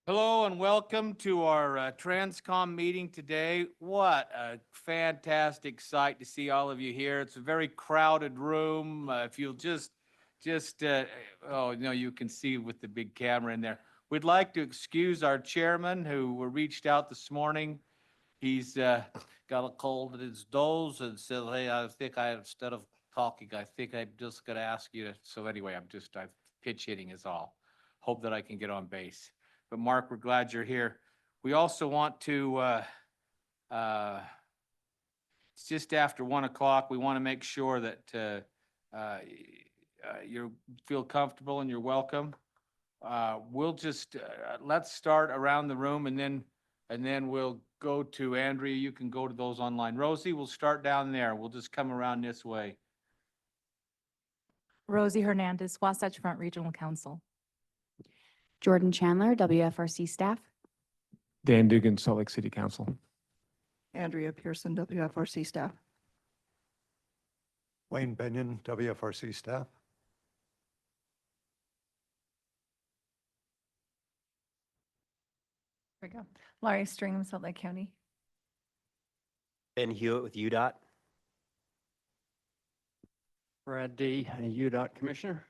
Hello and welcome to our Transcom meeting today. What a fantastic sight to see all of you here. It's a very crowded room. If you'll oh, no, you can see with the big camera in there. We'd like to excuse our chairman who reached out this morning. He's got a cold in his nose and said, hey, instead of talking, I think I'm just gonna ask you to, so anyway, I'm pitch hitting is all. Hope that I can get on base. But Mark, we're glad you're here. We also want to, it's just after 1 o'clock. We want to make sure that you feel comfortable and you're welcome. We'll just, let's start around the room and then we'll go to Andrea. You can go to those online. Rosie, we'll start down there. We'll just come around this way. Rosie Hernandez, Wasatch Front Regional Council. Jordan Chandler, WFRC staff. Dan Dugan, Salt Lake City Council. Andrea Pearson, WFRC staff. Wayne Benyon, WFRC staff. There we go. Laurie Stringham, Salt Lake County. Ben Hewitt with UDOT. Brad D., UDOT Commissioner.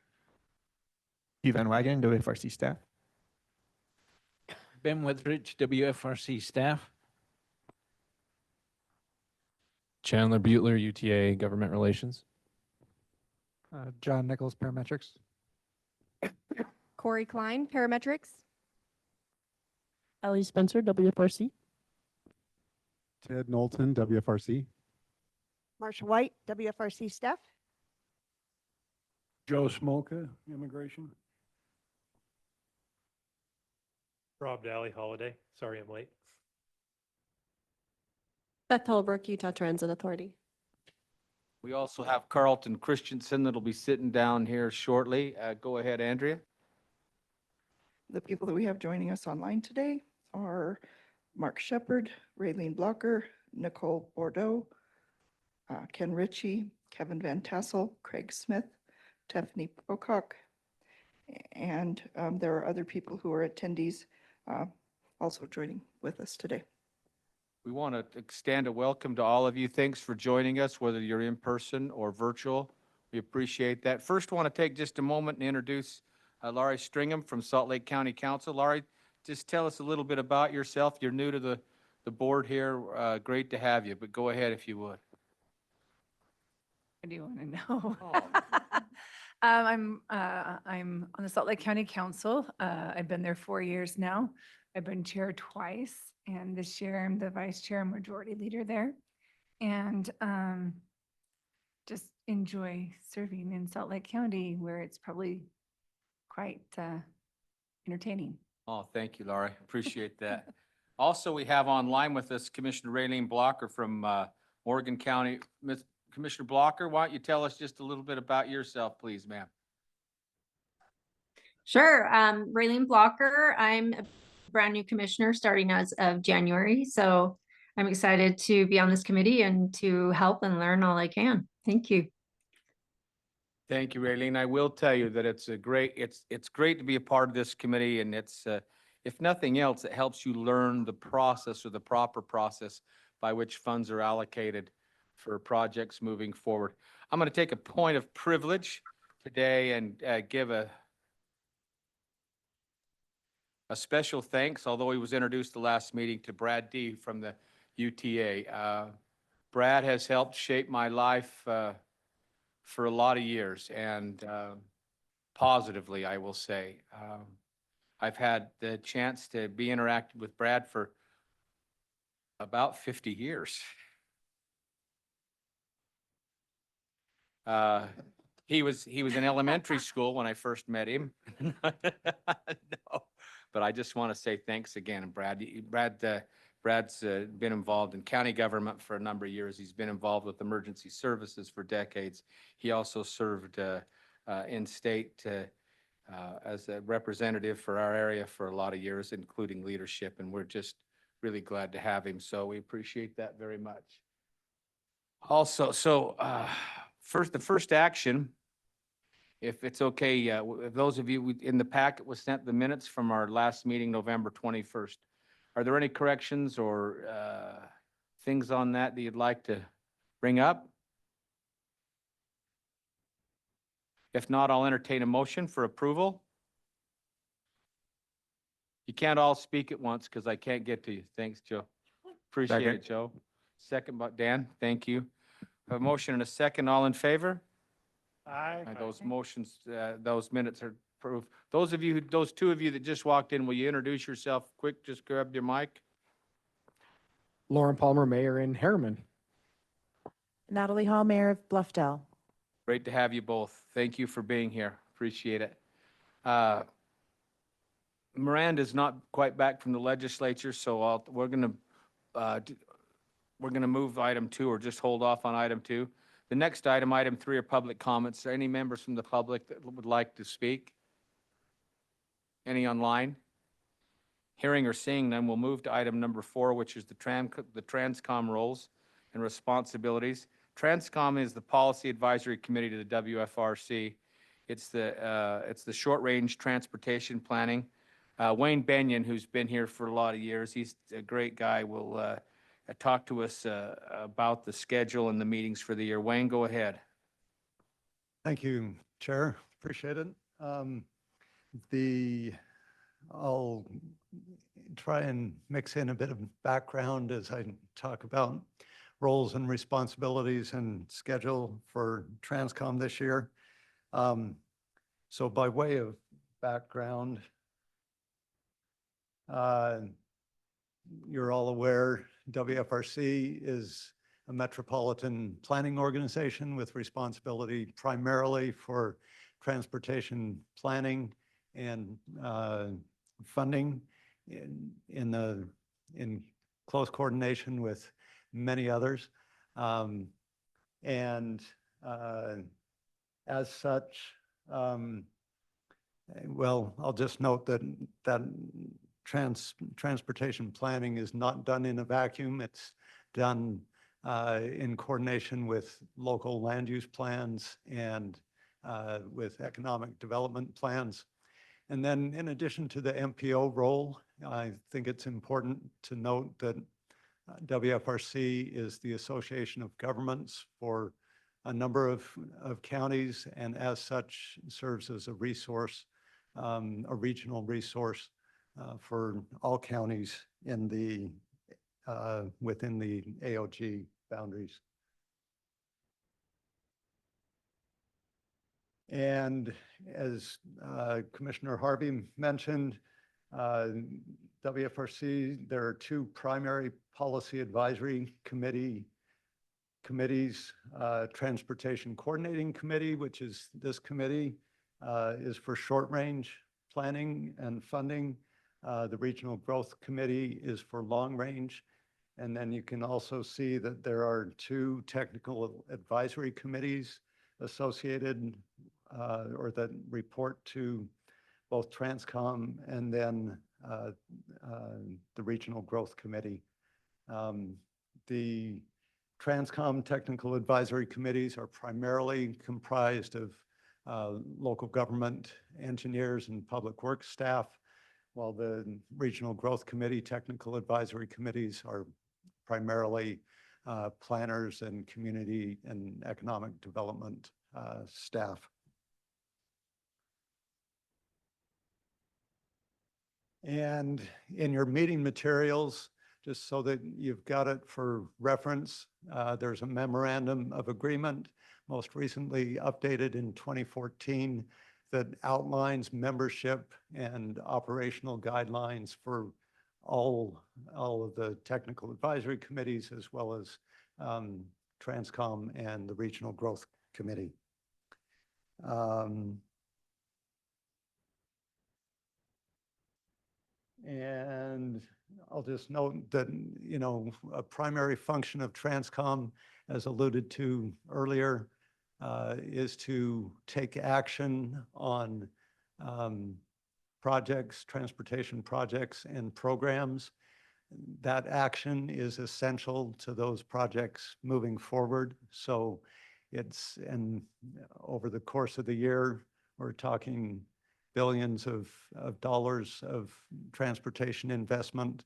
Hugh Van Wagenen, WFRC staff. Ben Withrich, WFRC staff. Chandler Butler, UTA Government Relations. John Nichols, Parametrics. Corey Klein, Parametrics. Ellie Spencer, WFRC. Ted Knowlton, WFRC. Marsha White, WFRC staff. Joe Smolka, Immigration. Rob Daly, Holiday. Sorry I'm late. Beth Holbrook, Utah Transit Authority. We also have Carlton Christensen that'll be sitting down here shortly. Go ahead, Andrea. The people that we have joining us online today are Mark Shepard, Raylene Blocker, Nicole Bordeaux, Ken Ritchie, Kevin Van Tassel, Craig Smith, Tiffany Pocock, and there are other people who are attendees also joining with us today. We want to extend a welcome to all of you. Thanks for joining us, whether you're in person or virtual. We appreciate that. First, I want to take just a moment and introduce Laurie Stringham from Salt Lake County Council. Laurie, just tell us a little bit about yourself. You're new to the board here. Great to have you, but go ahead if you would. What do you want to know? Oh. I'm on the Salt Lake County Council. I've been there 4 years now. I've been chair twice, and this year I'm the vice chair and majority leader there. And just enjoy serving in Salt Lake County, where it's probably quite entertaining. Oh, thank you, Laurie. Appreciate that. Also, we have online with us Commissioner Raylene Blocker from Morgan County. Commissioner Blocker, why don't you tell us just a little bit about yourself, please, ma'am? Sure. Raylene Blocker. I'm a brand new commissioner starting as of January. So I'm excited to be on this committee and to help and learn all I can. Thank you. Thank you, Raylene. I will tell you that it's great to be a part of this committee, and it's if nothing else, it helps you learn the process or the proper process by which funds are allocated for projects moving forward. I'm going to take a point of privilege today and give a special thanks, although he was introduced the last meeting, to Brad D. from the UTA. Brad has helped shape my life for a lot of years, and positively, I will say. I've had the chance to be interacted with Brad for about 50 years. He was in elementary school when I first met him. No, but I just want to say thanks again. And Brad's been involved in county government for a number of years. He's been involved with emergency services for decades. He also served in state as a representative for our area for a lot of years, including leadership. And we're just really glad to have him. So we appreciate that very much. Also, the first action If it's okay, if those of you in the packet was sent the minutes from our last meeting, November 21st. Are there any corrections or things on that you'd like to bring up? If not, I'll entertain a motion for approval. You can't all speak at once because I can't get to you. Thanks, Joe. Appreciate Second. it, Joe. Second, but Dan, thank you. A motion and a second, all in favor? Aye. Those motions, those minutes are approved. Those of you, those two of you that just walked in, will you introduce yourself quick? Just grab your mic. Lauren Palmer, Mayor in Harriman. Natalie Hall, Mayor of Bluffdale. Great to have you both. Thank you for being here. Appreciate it. Miranda's not quite back from the legislature, so we're gonna move item 2 or just hold off on item 2. The next item, item 3, are public comments. Are any members from the public that would like to speak? Any online? Hearing or seeing none, we'll move to item number 4, which is the Transcom roles and responsibilities. Transcom is the Policy Advisory Committee to the WFRC. It's the short-range transportation planning. Wayne Benyon, who's been here for a lot of years, he's a great guy, will talk to us about the schedule and the meetings for the year. Wayne, go ahead. Thank you, Chair. Appreciate it. I'll try and mix in a bit of background as I talk about roles and responsibilities and schedule for Transcom this year. So by way of background, you're all aware WFRC is a metropolitan planning organization with responsibility primarily for transportation planning and funding in close coordination with many others. And as such, well, I'll just note that transportation planning is not done in a vacuum. It's done in coordination with local land use plans and with economic development plans. And then in addition to the MPO role, I think it's important to note that WFRC is the Association of Governments for a number of counties, and as such serves as a resource, a regional resource for all counties in within the AOG boundaries. And as Commissioner Harvey mentioned, WFRC, there are 2 primary policy advisory committees, Transportation Coordinating Committee, which is this committee, is for short range planning and funding. The Regional Growth Committee is for long range. And then you can also see that there are 2 technical advisory committees associated or that report to both Transcom and then the Regional Growth Committee. The Transcom technical advisory committees are primarily comprised of local government engineers and public works staff, while the Regional Growth Committee technical advisory committees are primarily planners and community and economic development staff. And in your meeting materials, just so that you've got it for reference, there's a memorandum of agreement, most recently updated in 2014, that outlines membership and operational guidelines for all of the technical advisory committees, as well as Transcom and the Regional Growth Committee. And I'll just note that, you know, a primary function of Transcom, as alluded to earlier, is to take action on projects, transportation projects and programs. That action is essential to those projects moving forward. So and over the course of the year, we're talking billions of dollars of transportation investment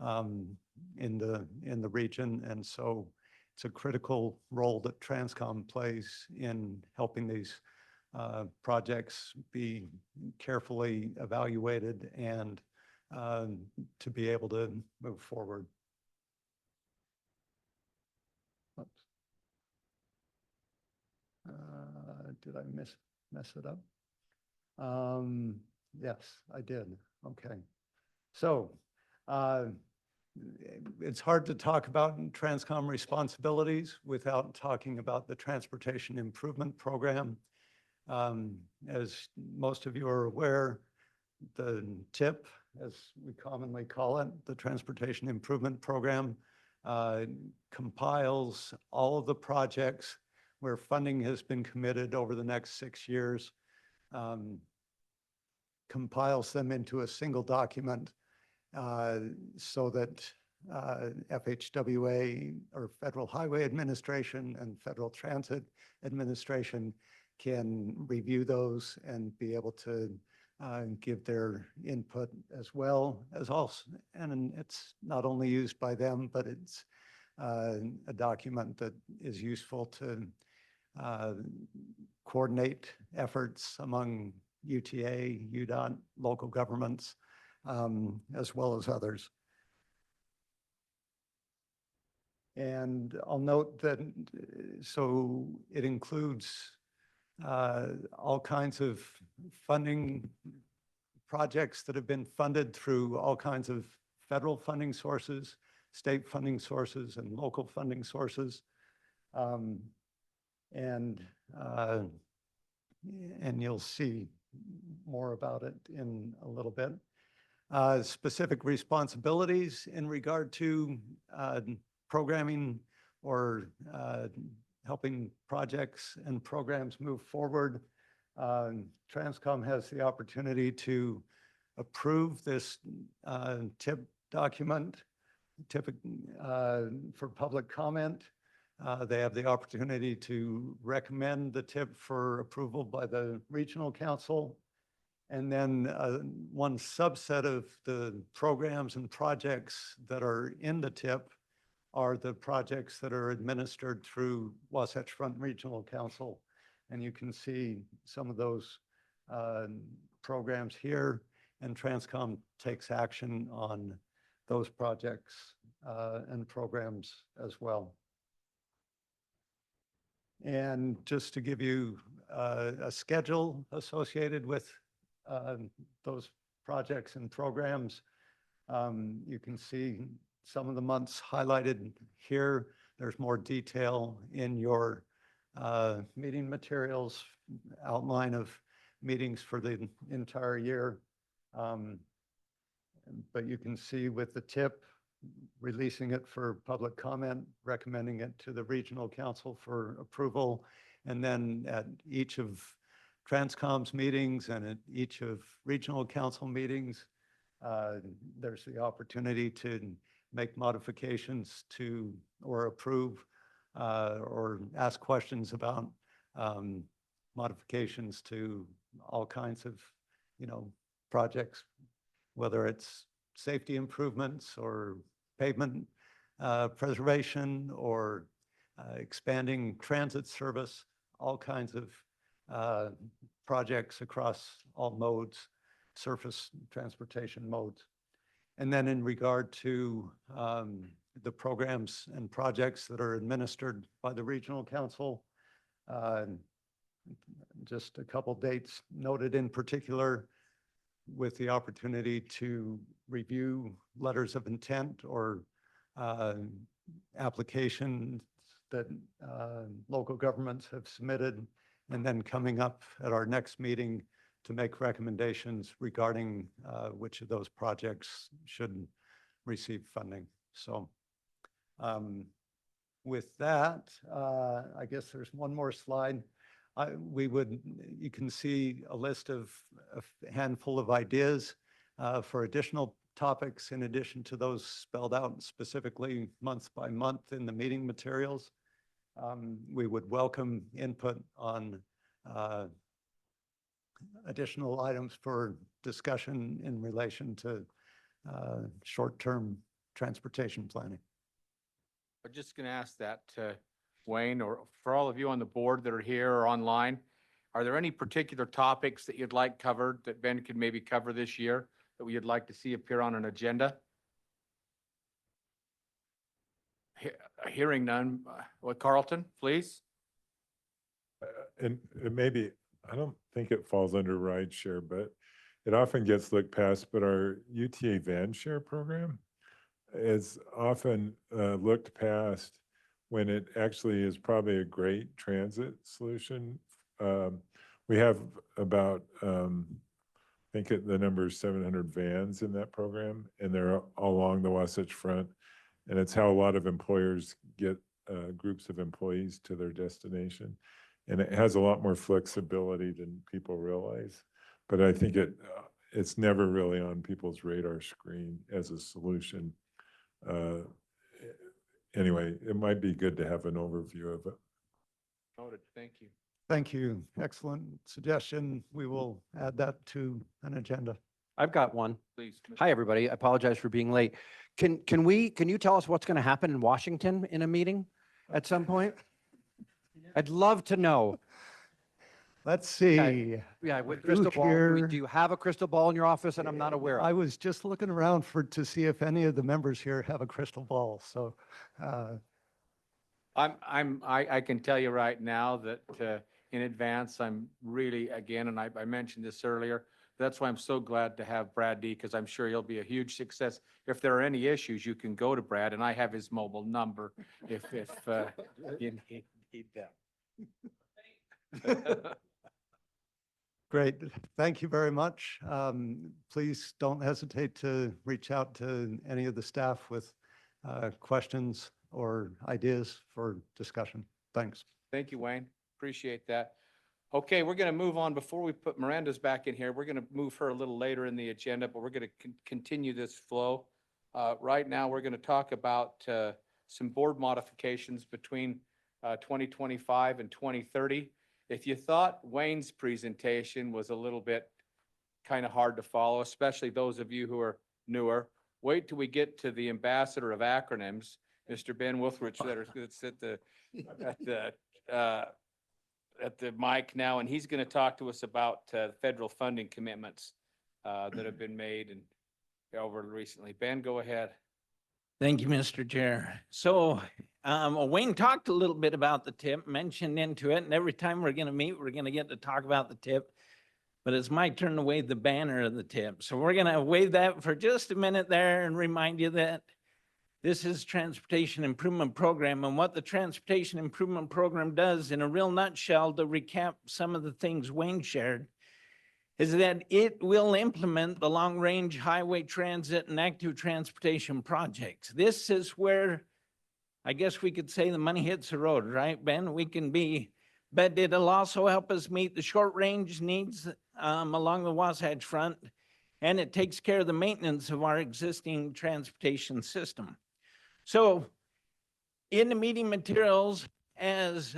in the region. And so it's a critical role that Transcom plays in helping these projects be carefully evaluated and to be able to move forward. Oops. Did I mess it up? Yes, I did. Okay. So it's hard to talk about Transcom responsibilities without talking about the Transportation Improvement Program. As most of you are aware, the TIP, as we commonly call it, the Transportation Improvement Program, compiles all of the projects where funding has been committed over the next 6 years, compiles them into a single document so that FHWA or Federal Highway Administration and Federal Transit Administration can review those and be able to give their input as well as also, and it's not only used by them, but it's a document that is useful to coordinate efforts among UTA, UDOT, local governments, as well as others. And I'll note that, so it includes all kinds of funding projects that have been funded through all kinds of federal funding sources, state funding sources, and local funding sources. And you'll see more about it in a little bit. Specific responsibilities in regard to programming or helping projects and programs move forward. Transcom has the opportunity to approve this TIP document for public comment. They have the opportunity to recommend the TIP for approval by the regional council. And then one subset of the programs and projects that are in the TIP are the projects that are administered through Wasatch Front Regional Council. And you can see some of those programs here, and Transcom takes action on those projects and programs as well. And just to give you a schedule associated with those projects and programs, you can see some of the months highlighted here. There's more detail in your meeting materials, outline of meetings for the entire year. But you can see with the TIP, releasing it for public comment, recommending it to the regional council for approval, and then at each of Transcom's meetings and at each of regional council meetings, there's the opportunity to make modifications to or approve or ask questions about modifications to all kinds of, projects, whether it's safety improvements or pavement preservation or expanding transit service, all kinds of projects across all modes, surface transportation modes. And then in regard to the programs and projects that are administered by the regional council, just a couple dates noted in particular, with the opportunity to review letters of intent or applications that local governments have submitted, and then coming up at our next meeting to make recommendations regarding which of those projects should receive funding. So with that, I guess there's one more slide. You can see a list of a handful of ideas for additional topics in addition to those spelled out specifically month by month in the meeting materials. We would welcome input on additional items for discussion in relation to short-term transportation planning. I'm just going to ask that Wayne, or for all of you on the board that are here or online, are there any particular topics that you'd like covered that Ben could maybe cover this year that you'd like to see appear on an agenda? Hearing none, Carlton, please. And maybe, I don't think it falls under rideshare, but it often gets looked past, but our UTA van share program is often looked past when it actually is probably a great transit solution. We have about, I think the number is 700 vans in that program, and they're all along the Wasatch Front. And it's how a lot of employers get groups of employees to their destination. And it has a lot more flexibility than people realize. But I think it's never really on people's radar screen as a solution. Anyway, it might be good to have an overview of it. Noted, thank you. Thank you. Excellent suggestion. We will add that to an agenda. I've got one. Please. Hi, everybody. I apologize for being late. Can you tell us what's going to happen in Washington in a meeting at some point? I'd love to know. Let's see. Yeah, with crystal ball. Do you have a crystal ball in your office and I'm not aware of? I was just looking around to see if any of the members here have a crystal ball. So I can tell you right now that in advance, I'm really, again, and I mentioned this earlier, that's why I'm so glad to have Brad D, because I'm sure he'll be a huge success. If there are any issues, you can go to Brad, and I have his mobile number if you need that. great. Thank you very much. Please don't hesitate to reach out to any of the staff with questions or ideas for discussion. Thanks. Thank you, Wayne. Appreciate that. Okay, we're going to move on. Before we put Miranda's back in here, we're going to move her a little later in the agenda, but we're going to continue this flow. Right now, we're going to talk about some board modifications between 2025 and 2030. If you thought Wayne's presentation was a little bit kind of hard to follow, especially those of you who are newer, wait till we get to the ambassador of acronyms, Mr. Ben Withridge, that's at the mic now, and he's going to talk to us about federal funding commitments that have been made and over recently. Ben, go ahead. Thank you, Mr. Chair. So Wayne talked a little bit about the tip, mentioned into it, and every time we're going to meet, we're going to get to talk about the tip. But it's my turn to wave the banner of the tip. So we're going to wave that for just a minute there and remind you that this is Transportation Improvement Program, and what the Transportation Improvement Program does in a real nutshell, to recap some of the things Wayne shared, is that it will implement the long-range highway transit and active transportation projects. This is where I guess we could say the money hits the road, right, Ben? But it'll also help us meet the short-range needs along the Wasatch Front, and it takes care of the maintenance of our existing transportation system. So in the meeting materials, as,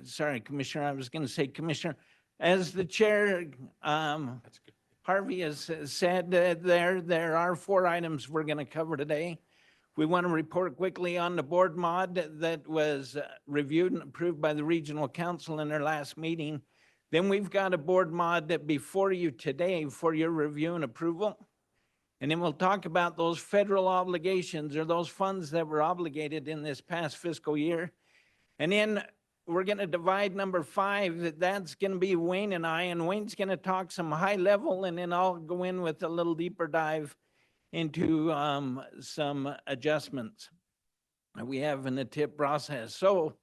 sorry, Commissioner, I was going to say Commissioner, as the chair, Harvey has said, there are 4 items we're going to cover today. We want to report quickly on the board mod that was reviewed and approved by the Regional Council in their last meeting. Then we've got a board mod that before you today for your review and approval. And then we'll talk about those federal obligations, or those funds that were obligated in this past fiscal year. And then we're going to divide number 5. That's going to be Wayne and I, and Wayne's going to talk some high level, and then I'll go in with a little deeper dive into some adjustments we have in the tip process. So,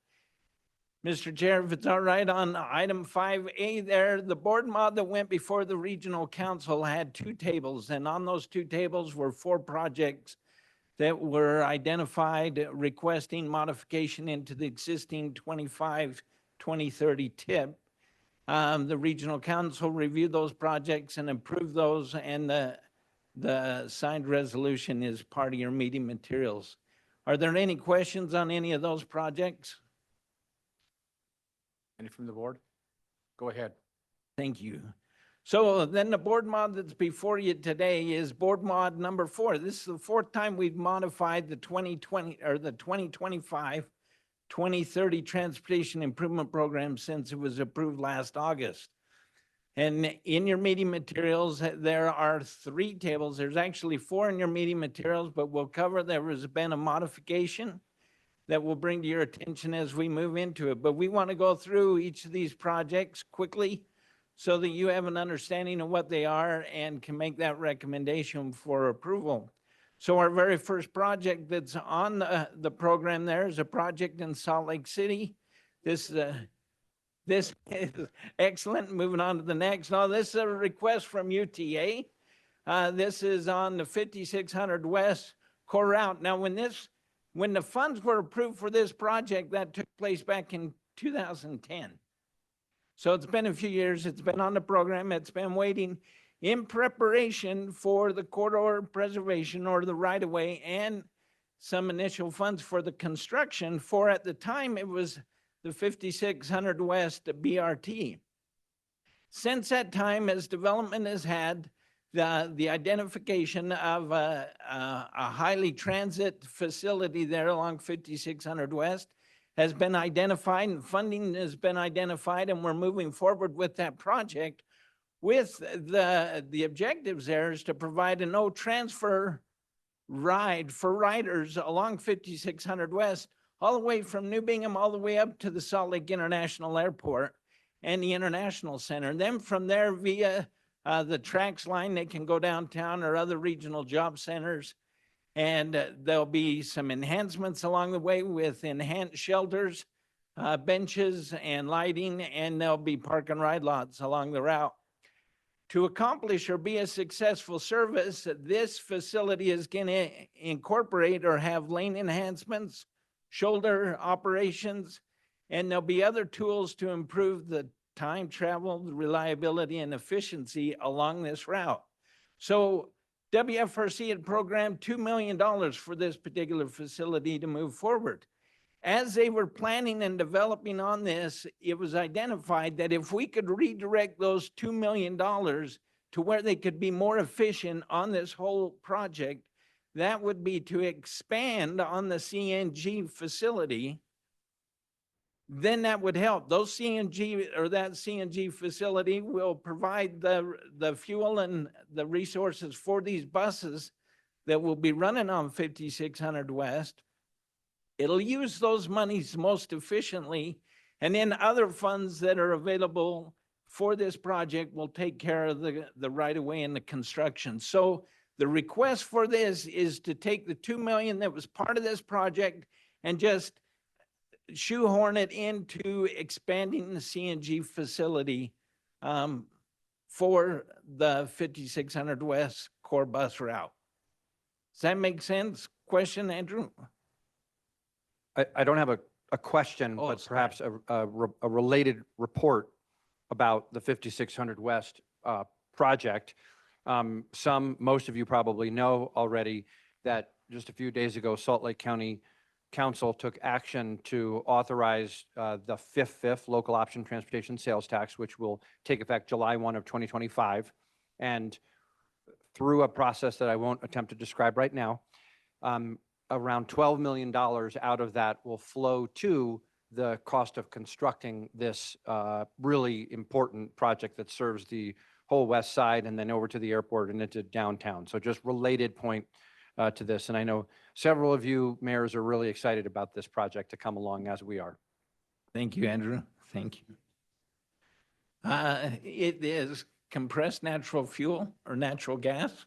Mr. Chair, if it's all right, on item 5A there, the board mod that went before the Regional Council had 2 tables, and on those 2 tables were 4 projects that were identified requesting modification into the existing 2030 tip. The Regional Council reviewed those projects and approved those, and the signed resolution is part of your meeting materials. Are there any questions on any of those projects? Any from the board? Go ahead. Thank you. So then the board mod that's before you today is board mod number 4. This is the 4th time we've modified the 2020 or the 2025, 2030 Transportation Improvement Program since it was approved last August. And in your meeting materials, there are 3 tables. There's actually 4 in your meeting materials, but we'll cover there has been a modification that we'll bring to your attention as we move into it. But we want to go through each of these projects quickly so that you have an understanding of what they are and can make that recommendation for approval. So our very first project that's on the program there is a project in Salt Lake City. This is excellent. Moving on to the next. Now, this is a request from UTA. This is on the 5600 West core route. Now, when the funds were approved for this project, that took place back in 2010. So it's been a few years. It's been on the program. It's been waiting in preparation for the corridor preservation or the right-of-way and some initial funds for the construction for, at the time, it was the 5600 West BRT. Since that time, as development has had the identification of a highly transit facility there along 5600 West has been identified and funding has been identified, and we're moving forward with that project with the objectives there is to provide a no transfer ride for riders along 5600 West all the way from New Bingham all the way up to the Salt Lake International Airport and the International Center. And then from there via the TRAX line, they can go downtown or other regional job centers. And there'll be some enhancements along the way with enhanced shelters, benches and lighting, and there'll be park and ride lots along the route. To accomplish or be a successful service, this facility is going to incorporate or have lane enhancements, shoulder operations, and there'll be other tools to improve the time travel, reliability, and efficiency along this route. So WFRC had programmed $2 million for this particular facility to move forward. As they were planning and developing on this, it was identified that if we could redirect those $2 million to where they could be more efficient on this whole project, that would be to expand on the CNG facility. Then that would help. Those CNG or that CNG facility will provide the fuel and the resources for these buses that will be running on 5600 West. It'll use those monies most efficiently, and then other funds that are available for this project will take care of the right-of-way and the construction. So the request for this is to take the $2 million that was part of this project and just shoehorn it into expanding the CNG facility for the 5600 West core bus route. Does that make sense? Question, Andrew? I don't have a question, but perhaps a related report about the 5600 West project. Most of you probably know already that just a few days ago, Salt Lake County Council took action to authorize the fifth local option transportation sales tax, which will take effect July 1 of 2025. And through a process that I won't attempt to describe right now, around $12 million out of that will flow to the cost of constructing this really important project that serves the whole west side and then over to the airport and into downtown. So just related point to this. And I know several of you mayors are really excited about this project to come along as we are. Thank you, Andrew. Thank you. It is compressed natural fuel or natural gas.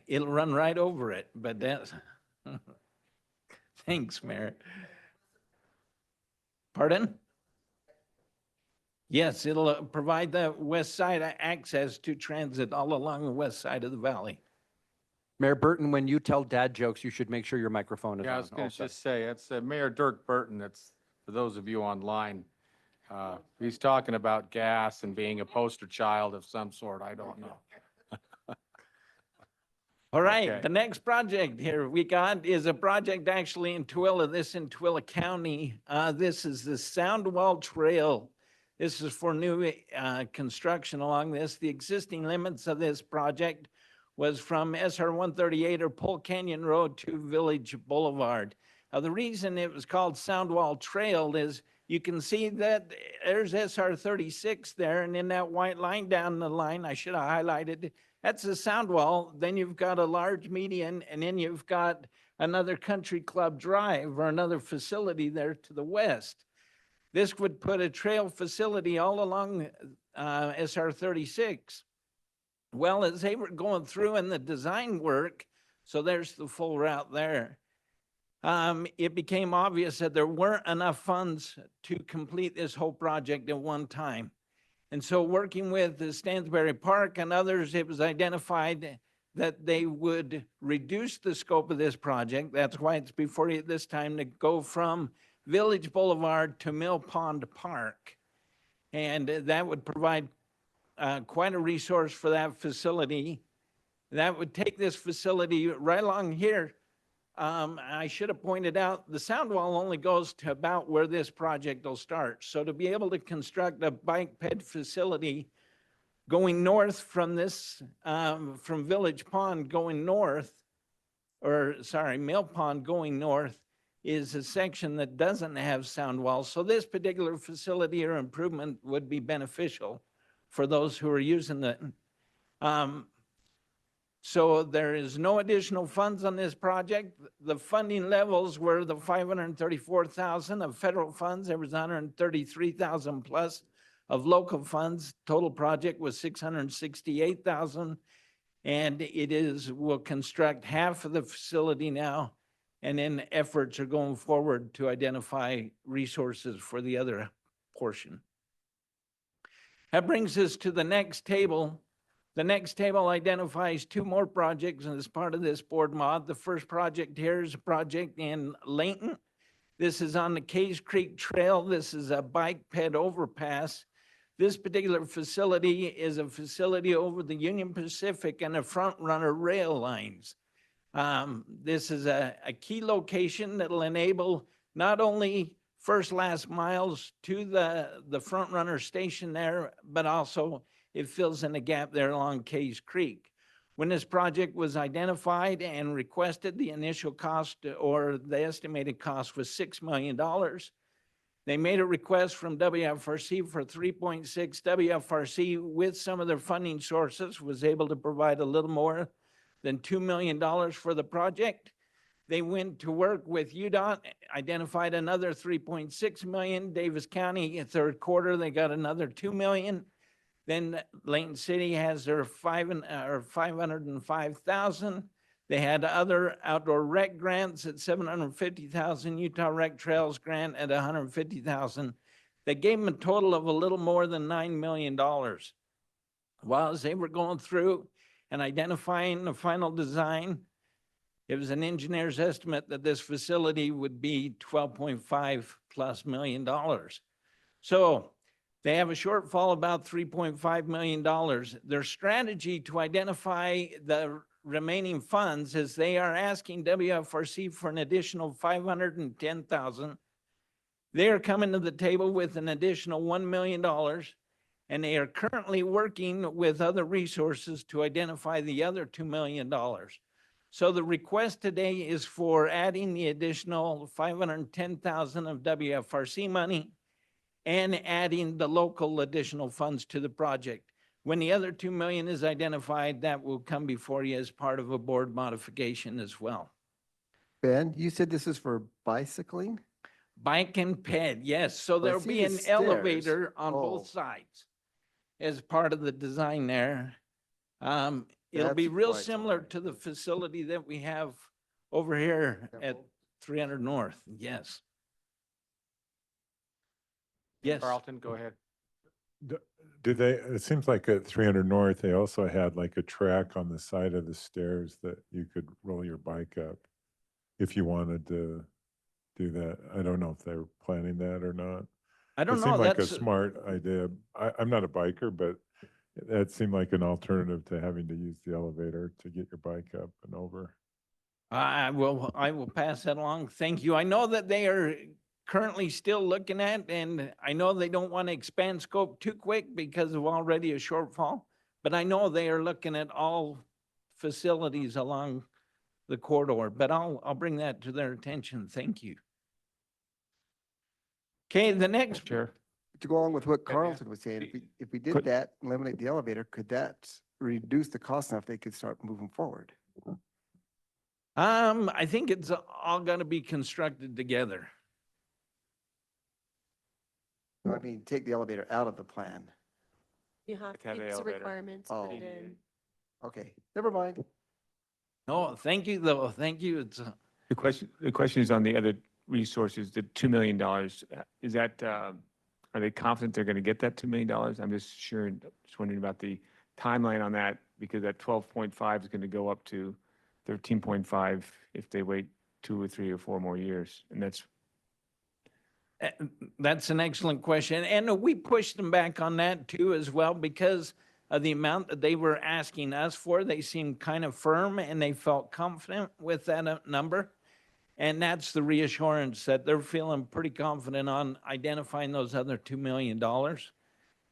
It'll run right over it, but that's, thanks, Mayor. Pardon? Yes, it'll provide the west side access to transit all along the west side of the valley. Mayor Burton, when you tell dad jokes, you should make sure your microphone is on. Yeah, I was going to also. just say, it's Mayor Dirk Burton. That's for those of you online. He's talking about gas and being a poster child of some sort. I don't know. All right, Okay. the next project here we got is a project actually in Tooele, this in Tooele County. This is the Soundwall Trail. This is for new construction along this. The existing limits of this project was from SR 138 or Pole Canyon Road to Village Boulevard. Now, the reason it was called Soundwall Trail is you can see that there's SR 36 there, and in that white line down the line, I should have highlighted, that's a sound wall. Then you've got a large median, and then you've got another country club drive or another facility there to the west. This would put a trail facility all along SR 36. Well, as they were going through in the design work, so there's the full route there, it became obvious that there weren't enough funds to complete this whole project at one time. And so working with the Stansberry Park and others, it was identified that they would reduce the scope of this project. That's why it's before you this time to go from Village Boulevard to Mill Pond Park. And that would provide quite a resource for that facility. That would take this facility right along here. I should have pointed out the sound wall only goes to about where this project will start. So to be able to construct a bike ped facility going north from this, from Village Pond going north, or sorry, Mill Pond going north, is a section that doesn't have sound walls. So this particular facility or improvement would be beneficial for those who are using it. So there is no additional funds on this project. The funding levels were the 534,000 of federal funds. There was 133,000 plus of local funds. Total project was 668,000. And will construct half of the facility now. And then efforts are going forward to identify resources for the other portion. That brings us to the next table. The next table identifies two more projects as part of this board mod. The first project here is a project in Layton. This is on the Case Creek Trail. This is a bike ped overpass. This particular facility is a facility over the Union Pacific and the Front Runner rail lines. This is a key location that will enable not only first last miles to the Front Runner station there, but also it fills in a gap there along Case Creek. When this project was identified and requested, the initial cost or the estimated cost was $6 million. They made a request from WFRC for 3.6. WFRC, with some of their funding sources, was able to provide a little more than $2 million for the project. They went to work with UDOT, identified another 3.6 million. Davis County, third quarter, they got another 2 million. Then Layton City has their 505,000. They had other outdoor rec grants at 750,000, Utah Rec Trails grant at 150,000. They gave them a total of a little more than $9 million. While as they were going through and identifying the final design, it was an engineer's estimate that this facility would be $12.5+ million. So they have a shortfall about $3.5 million. Their strategy to identify the remaining funds is they are asking WFRC for an additional 510,000. They are coming to the table with an additional $1 million, and they are currently working with other resources to identify the other $2 million. So the request today is for adding the additional 510,000 of WFRC money and adding the local additional funds to the project. When the other 2 million is identified, that will come before you as part of a board modification as well. Ben, you said this is for bicycling? Bike and ped, yes. So Well, I there'll see be the an stairs. elevator on Oh. both sides as part of the design there. It'll be That's real quite similar high. to the facility that we have over here at Temple? 300 North, yes. Yes. Carlton, go ahead. Did they, it seems like at 300 North, they also had like a track on the side of the stairs that you could roll your bike up if you wanted to do that. I don't know if they're planning that or not. I don't It know, seemed like a that's, smart idea. I'm not a biker, but That seemed like an alternative to having to use the elevator to get your bike up and over. I will pass that along. Thank you. I know that they are currently still looking at, and I know they don't want to expand scope too quick because of already a shortfall, but I know they are looking at all facilities along the corridor, but I'll bring that to their attention. Thank you. Okay, the next. Chair. To go along with what Yeah, man. Carlton was saying, if we did Could- that, eliminate the elevator, could that reduce the cost enough they could start moving forward? I think it's all gonna be constructed together. I mean, take the elevator out of the plan. You have, have the it's a elevator. requirement, Oh. put it in. Okay, never mind. No, thank you though. Thank you. It's, The question is on the other resources, the $2 million. Is that, are they confident they're going to get that $2 million? I'm just wondering about the timeline on that, because that 12.5 is going to go up to 13.5 if they wait 2 or 3 or 4 more years. And that's an excellent question. And we pushed them back on that too as well because of the amount that they were asking us for. They seemed kind of firm and they felt confident with that number. And that's the reassurance that they're feeling pretty confident on identifying those other $2 million.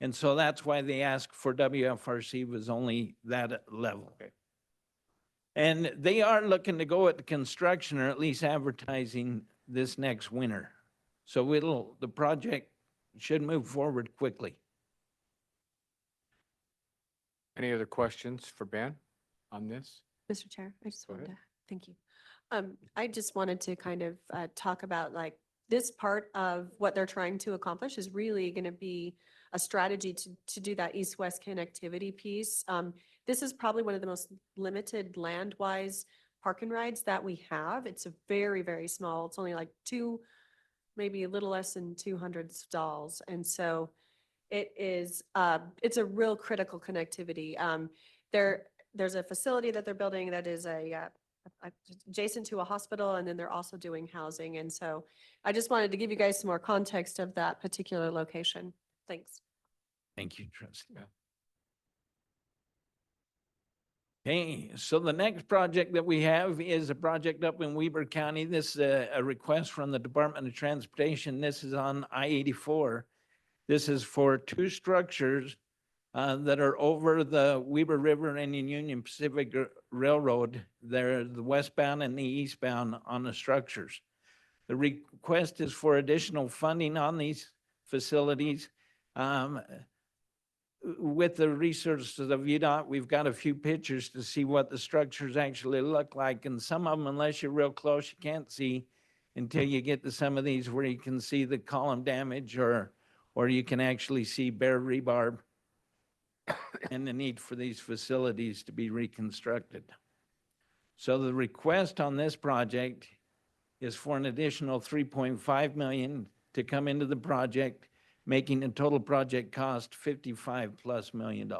And so that's why they asked for WFRC was only that level. Okay. And they are looking to go at the construction or at least advertising this next winter. So the project should move forward quickly. Any other questions for Ben on this? Mr. Chair, I just Go wanted to, ahead. thank you. I just wanted to kind of talk about like this part of what they're trying to accomplish is really going to be a strategy to do that east-west connectivity piece. This is probably one of the most limited land-wise park and rides that we have. It's a very, very small, it's only like maybe a little less than 200 stalls. And so it is, it's a real critical connectivity. There's a facility that they're building that is adjacent to a hospital, and then they're also doing housing. And so I just wanted to give you guys some more context of that particular location. Thanks. Thank you, Trustee. Okay, so the next project that we have is a project up in Weber County. This is a request from the Department of Transportation. This is on I-84. This is for 2 structures that are over the Weber River and Union Pacific Railroad. They're the westbound and the eastbound on the structures. The request is for additional funding on these facilities. With the resources of UDOT, we've got a few pictures to see what the structures actually look like. And some of them, unless you're real close, you can't see until you get to some of these where you can see the column damage or you can actually see bare rebar and the need for these facilities to be reconstructed. So the request on this project is for an additional 3.5 million to come into the project, making the total project cost $55+ million.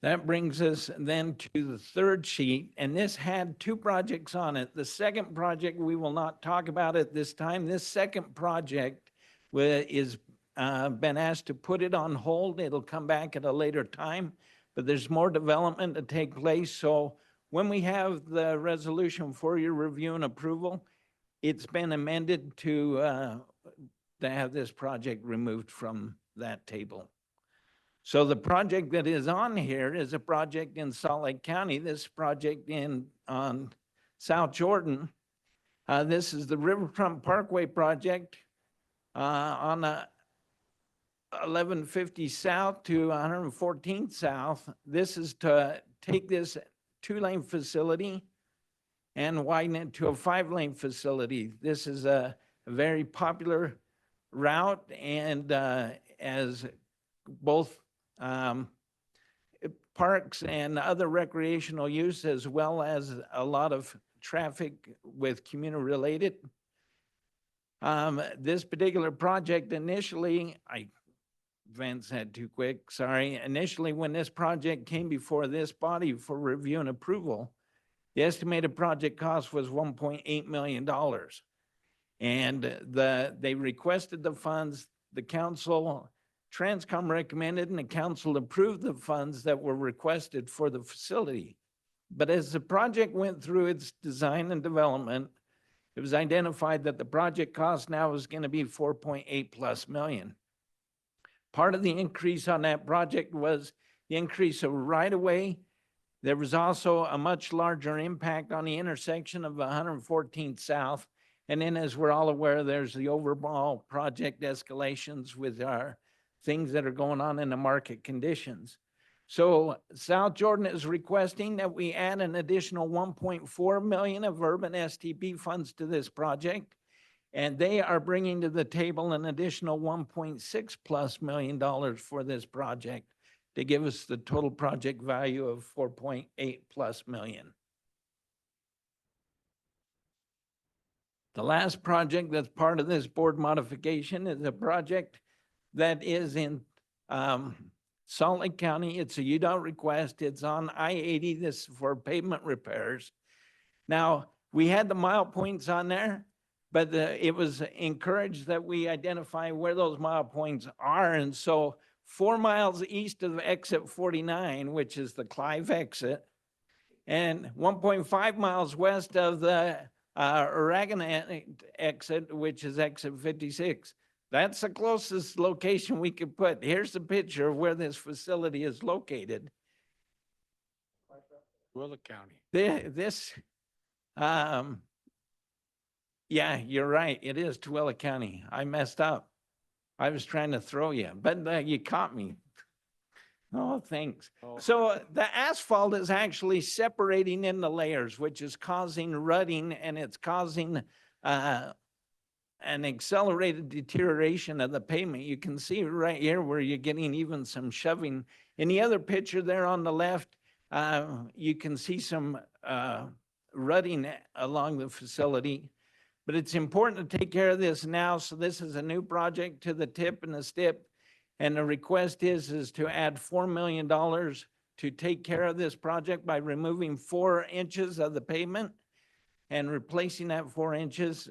That brings us then to the third sheet, and this had 2 projects on it. The second project, we will not talk about at this time. This second project is been asked to put it on hold. It'll come back at a later time, but there's more development to take place. So when we have the resolution for your review and approval, it's been amended to have this project removed from that table. So the project that is on here is a project in Salt Lake County. This project on South Jordan. This is the Riverfront Parkway project on 1150 South to 114th South. This is to take this 2-lane facility and widen it to a 5-lane facility. This is a very popular route, and as both parks and other recreational use, as well as a lot of traffic with community related. This particular project initially, I advanced that too quick, sorry. Initially, when this project came before this body for review and approval, the estimated project cost was $1.8 million. And they requested the funds. The council Transcom recommended and the council approved the funds that were requested for the facility. But as the project went through its design and development, it was identified that the project cost now is going to be 4.8+ million. Part of the increase on that project was the increase of right-of-way. There was also a much larger impact on the intersection of 114th South. And then, as we're all aware, there's the overall project escalations with our things that are going on in the market conditions. So South Jordan is requesting that we add an additional 1.4 million of urban STP funds to this project. And they are bringing to the table an additional 1.6+ million for this project to give us the total project value of 4.8+ million. The last project that's part of this board modification is a project that is in Salt Lake County. It's a UDOT request. It's on I-80. This is for pavement repairs. Now, we had the mile points on there, but it was encouraged that we identify where those mile points are. And so 4 miles east of exit 49, which is the Clive exit, and 1.5 miles west of the Oregon exit, which is exit 56. That's the closest location we could put. Here's the picture of where this facility is located. Willa County. Yeah, you're right. It is Tooele County. I messed up. I was trying to throw you, but you caught me. Oh, thanks. Oh. So the asphalt is actually separating into layers, which is causing rutting, and it's causing an accelerated deterioration of the pavement. You can see right here where you're getting even some shoving. In the other picture there on the left, you can see some rutting along the facility. But it's important to take care of this now. So this is a new project to the tip and the stip. And the request is to add $4 million to take care of this project by removing 4 inches of the pavement and replacing that 4 inches.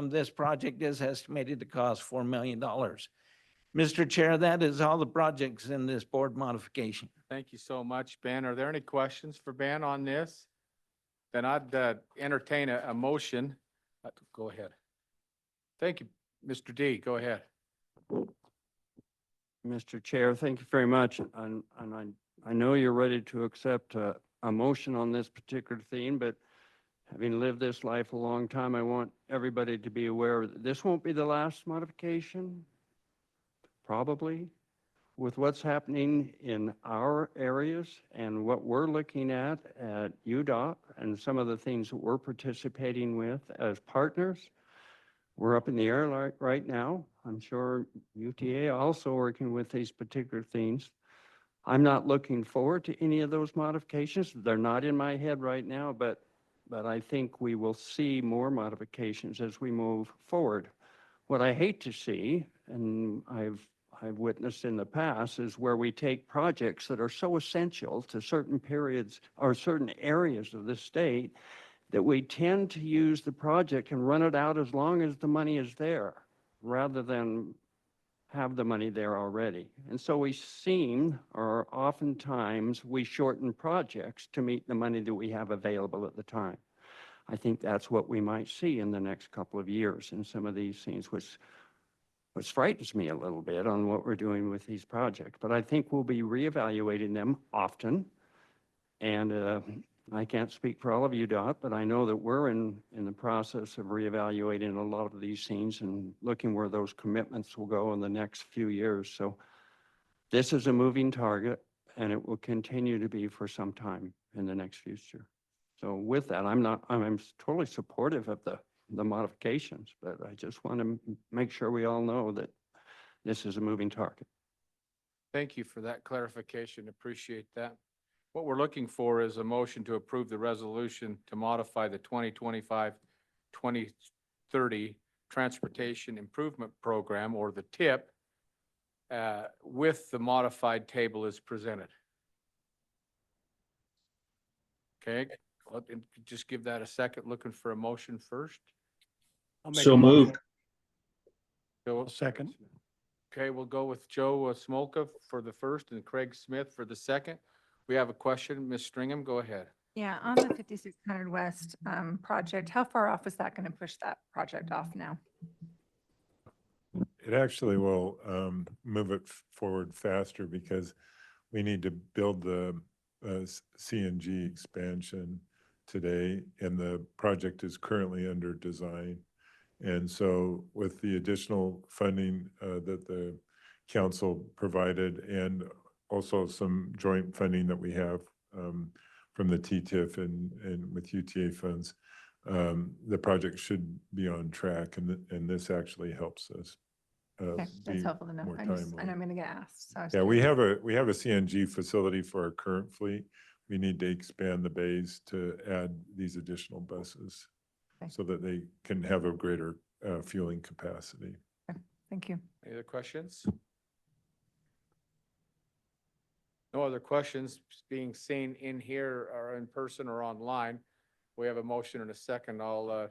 This project is estimated to cost $4 million. Mr. Chair, that is all the projects in this board modification. Thank you so much, Ben. Are there any questions for Ben on this? Then I'd entertain a motion. Go ahead. Thank you, Mr. D. Go ahead. Mr. Chair, thank you very much. And I know you're ready to accept a motion on this particular theme, but having lived this life a long time, I want everybody to be aware that this won't be the last modification, probably. With what's happening in our areas and what we're looking at UDOT and some of the things that we're participating with as partners, we're up in the air right now. I'm sure UTA also working with these particular things. I'm not looking forward to any of those modifications. They're not in my head right now, but I think we will see more modifications as we move forward. What I hate to see, and I've witnessed in the past, is where we take projects that are so essential to certain periods or certain areas of the state that we tend to use the project and run it out as long as the money is there, rather than have the money there already. And so we oftentimes we shorten projects to meet the money that we have available at the time. I think that's what we might see in the next couple of years in some of these things, which frightens me a little bit on what we're doing with these projects. But I think we'll be reevaluating them often. And I can't speak for all of UDOT, but I know that we're in the process of reevaluating a lot of these things and looking where those commitments will go in the next few years. So this is a moving target, and it will continue to be for some time in the next future. So with that, I'm totally supportive of the modifications, but I just want to make sure we all know that this is a moving target. Thank you for that clarification. Appreciate that. What we're looking for is a motion to approve the resolution to modify the 2025-2030 Transportation Improvement Program, or the TIP, with the modified table as presented. Okay, just give that a second. Looking for a motion first. So moved. Bill, Second. Okay, we'll go with Joe Smolka for the first and Craig Smith for the second. We have a question. Ms. Stringham, go ahead. Yeah, on the 5600 West project, how far off is that going to push that project off now? It actually will move it forward faster because we need to build the CNG expansion today, and the project is currently under design. And so with the additional funding that the council provided, and also some joint funding that we have from the TTIF and with UTA funds, the project should be on track, and this actually helps us. Okay, be that's helpful to know. more And timely. I'm going to get asked. So I was Yeah, we curious. have a CNG facility for our current fleet. We need to expand the bays to add these additional buses Okay. so that they can have a greater fueling capacity. Thank you. Any other questions? No other questions being seen in here or in person or online. We have a motion and a second. I'll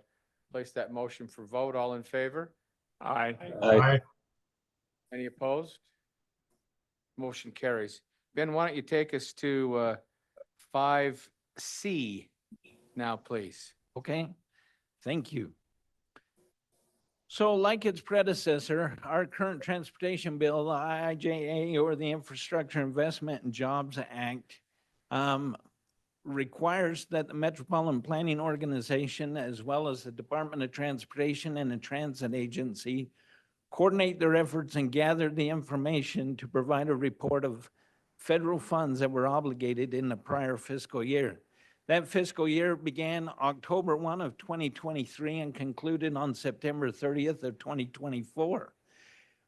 place that motion for vote. All in favor? Aye. Aye. Any opposed? Motion carries. Ben, why don't you take us to 5C now, please? Okay, thank you. So like its predecessor, our current transportation bill, the IIJA, or the Infrastructure Investment and Jobs Act, requires that the Metropolitan Planning Organization, as well as the Department of Transportation and the Transit Agency, coordinate their efforts and gather the information to provide a report of federal funds that were obligated in the prior fiscal year. That fiscal year began October 1 of 2023 and concluded on September 30th of 2024.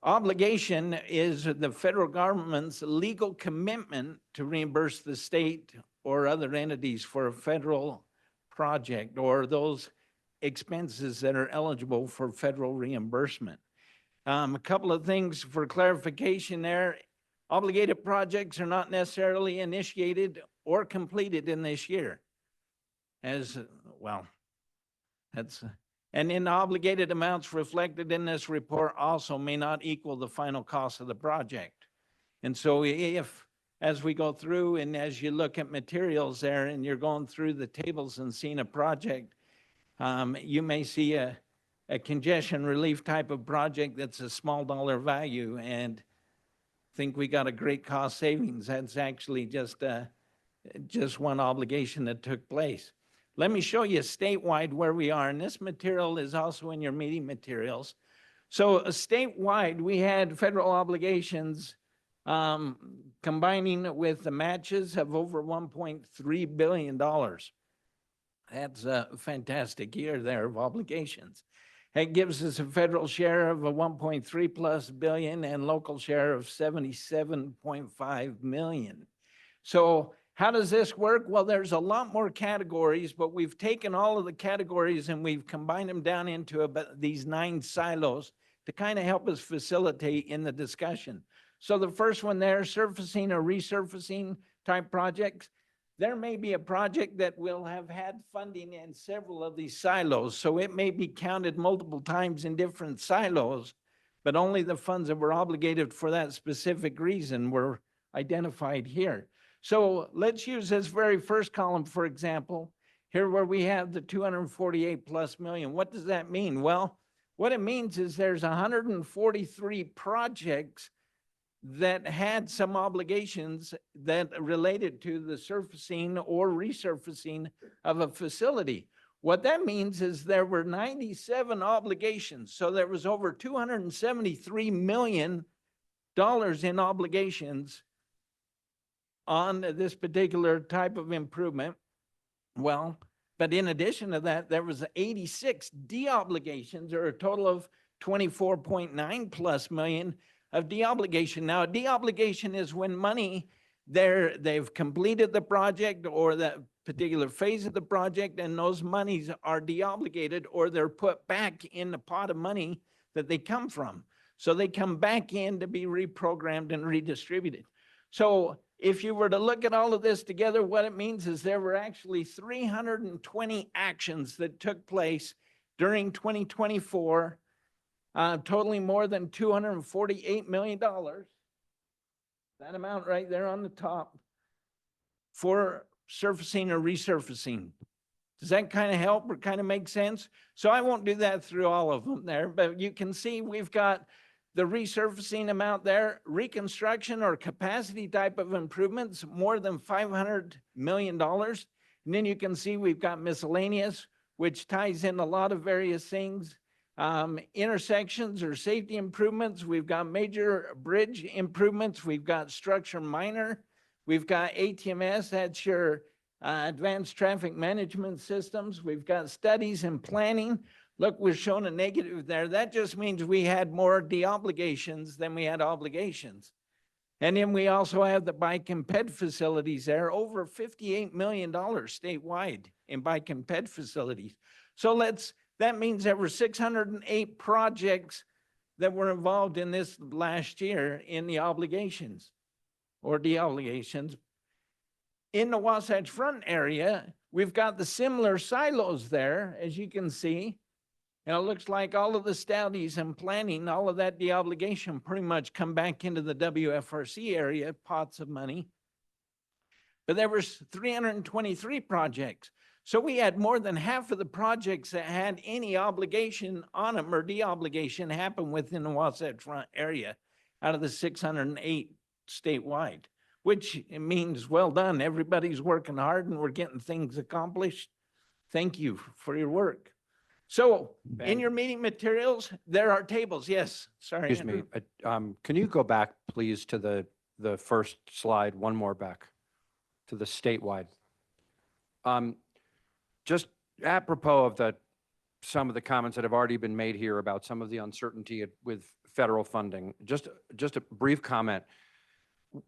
Obligation is the federal government's legal commitment to reimburse the state or other entities for a federal project or those expenses that are eligible for federal reimbursement. A couple of things for clarification there. Obligated projects are not necessarily initiated or completed in this year. As well, and in obligated amounts reflected in this report also may not equal the final cost of the project. And so if, as we go through and as you look at materials there and you're going through the tables and seeing a project, you may see a congestion relief type of project that's a small dollar value and think we got a great cost savings. That's actually just one obligation that took place. Let me show you statewide where we are, and this material is also in your meeting materials. So statewide, we had federal obligations combining with the matches of over $1.3 billion. That's a fantastic year there of obligations. It gives us a federal share of a 1.3 plus billion and local share of 77.5 million. So how does this work? Well, there's a lot more categories, but we've taken all of the categories and we've combined them down into about these 9 silos to kind of help us facilitate in the discussion. So the first one there, surfacing or resurfacing type projects. There may be a project that will have had funding in several of these silos, so it may be counted multiple times in different silos, but only the funds that were obligated for that specific reason were identified here. So let's use this very first column, for example, here where we have the 248 plus million. What does that mean? Well, what it means is there's 143 projects that had some obligations that related to the surfacing or resurfacing of a facility. What that means is there were 97 obligations. So there was over $273 million in obligations on this particular type of improvement. Well, but in addition to that, there was 86 de-obligations, or a total of 24.9 plus million of de-obligation. Now, a de-obligation is when money they've completed the project or that particular phase of the project, and those monies are de-obligated or they're put back in the pot of money that they come from. So they come back in to be reprogrammed and redistributed. So if you were to look at all of this together, what it means is there were actually 320 actions that took place during 2024 totaling more than $248 million. That amount right there on the top for surfacing or resurfacing. Does that kind of help or kind of make sense? So I won't do that through all of them there, but you can see we've got the resurfacing amount there, reconstruction or capacity type of improvements, more than $500 million. And then you can see we've got miscellaneous, which ties in a lot of various things. Intersections or safety improvements. We've got major bridge improvements. We've got structure minor. We've got ATMS, that's your advanced traffic management systems. We've got studies and planning. Look, we're showing a negative there. That just means we had more de-obligations than we had obligations. And then we also have the bike and ped facilities there, over $58 million statewide in bike and ped facilities. So that means there were 608 projects that were involved in this last year in the obligations or de-obligations. In the Wasatch Front area, we've got the similar silos there, as you can see. And it looks like all of the studies and planning, all of that de-obligation pretty much come back into the WFRC area, pots of money. But there was 323 projects. So we had more than half of the projects that had any obligation on them or de-obligation happen within the Wasatch Front area out of the 608 statewide, which it means well done. Everybody's working hard and we're getting things accomplished. Thank you for your work. So in your meeting materials, there are tables. Yes, sorry. Excuse me. Can you go back, please, to the first slide, one more back, to the statewide? Just apropos of some of the comments that have already been made here about some of the uncertainty with federal funding, just a brief comment.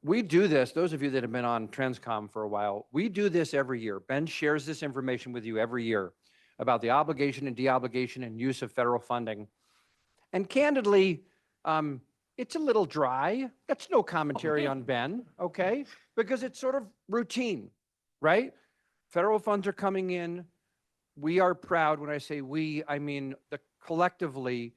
We do this, those of you that have been on Transcom for a while, we do this every year. Ben shares this information with you every year about the obligation and de-obligation and use of federal funding. And candidly, it's a little dry. That's no commentary on Ben, okay? Because it's sort of routine, right? Federal funds are coming in. We are proud. When I say we, I mean collectively,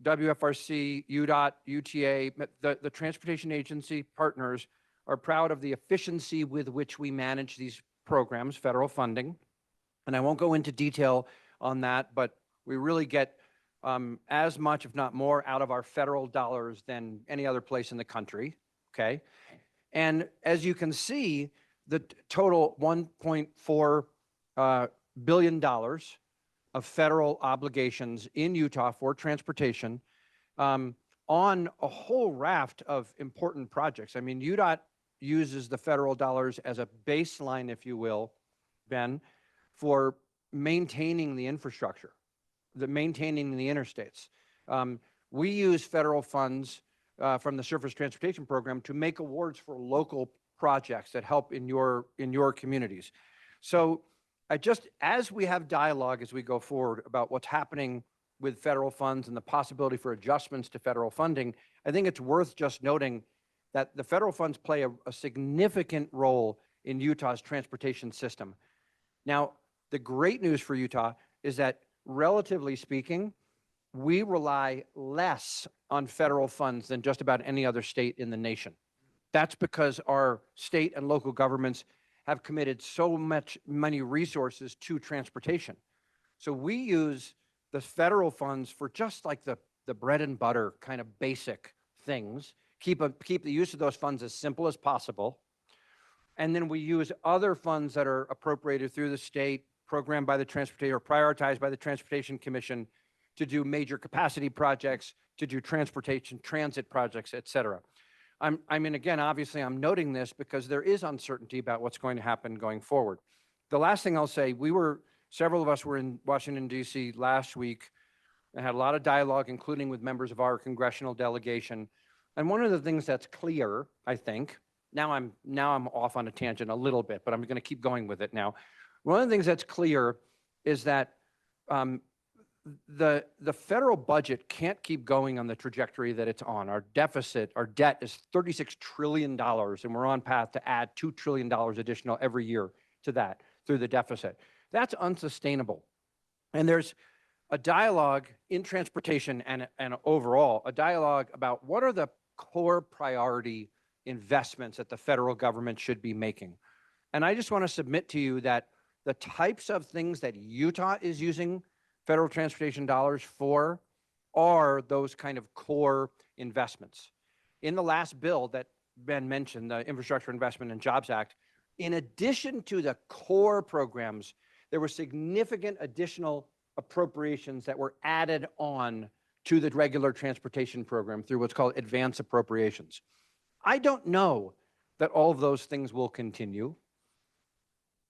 WFRC, UDOT, UTA, the transportation agency partners are proud of the efficiency with which we manage these programs, federal funding. And I won't go into detail on that, but we really get as much, if not more, out of our federal dollars than any other place in the country, okay? And as you can see, the total $1.4 billion of federal obligations in Utah for transportation on a whole raft of important projects. I mean, UDOT uses the federal dollars as a baseline, if you will, Ben, for maintaining the infrastructure, maintaining the interstates. We use federal funds from the Surface Transportation Program to make awards for local projects that help in your communities. So as we have dialogue as we go forward about what's happening with federal funds and the possibility for adjustments to federal funding, I think it's worth just noting that the federal funds play a significant role in Utah's transportation system. Now, the great news for Utah is that, relatively speaking, we rely less on federal funds than just about any other state in the nation. That's because our state and local governments have committed many resources to transportation. So we use the federal funds for just like the bread and butter kind of basic things, keep the use of those funds as simple as possible. And then we use other funds that are appropriated through the state, programmed by the transportation or prioritized by the Transportation Commission to do major capacity projects, to do transit projects, et cetera. I mean, again, obviously I'm noting this because there is uncertainty about what's going to happen going forward. The last thing I'll say, several of us were in Washington, D.C. last week and had a lot of dialogue, including with members of our congressional delegation. And one of the things that's clear, I think, now I'm off on a tangent a little bit, but I'm going to keep going with it now. One of the things that's clear is that the federal budget can't keep going on the trajectory that it's on. Our debt is $36 trillion, and we're on path to add $2 trillion additional every year to that through the deficit. That's unsustainable. And there's a dialogue in transportation and overall, a dialogue about what are the core priority investments that the federal government should be making. And I just want to submit to you that the types of things that Utah is using federal transportation dollars for are those kind of core investments. In the last bill that Ben mentioned, the Infrastructure Investment and Jobs Act, in addition to the core programs, there were significant additional appropriations that were added on to the regular transportation program through what's called advance appropriations. I don't know that all of those things will continue.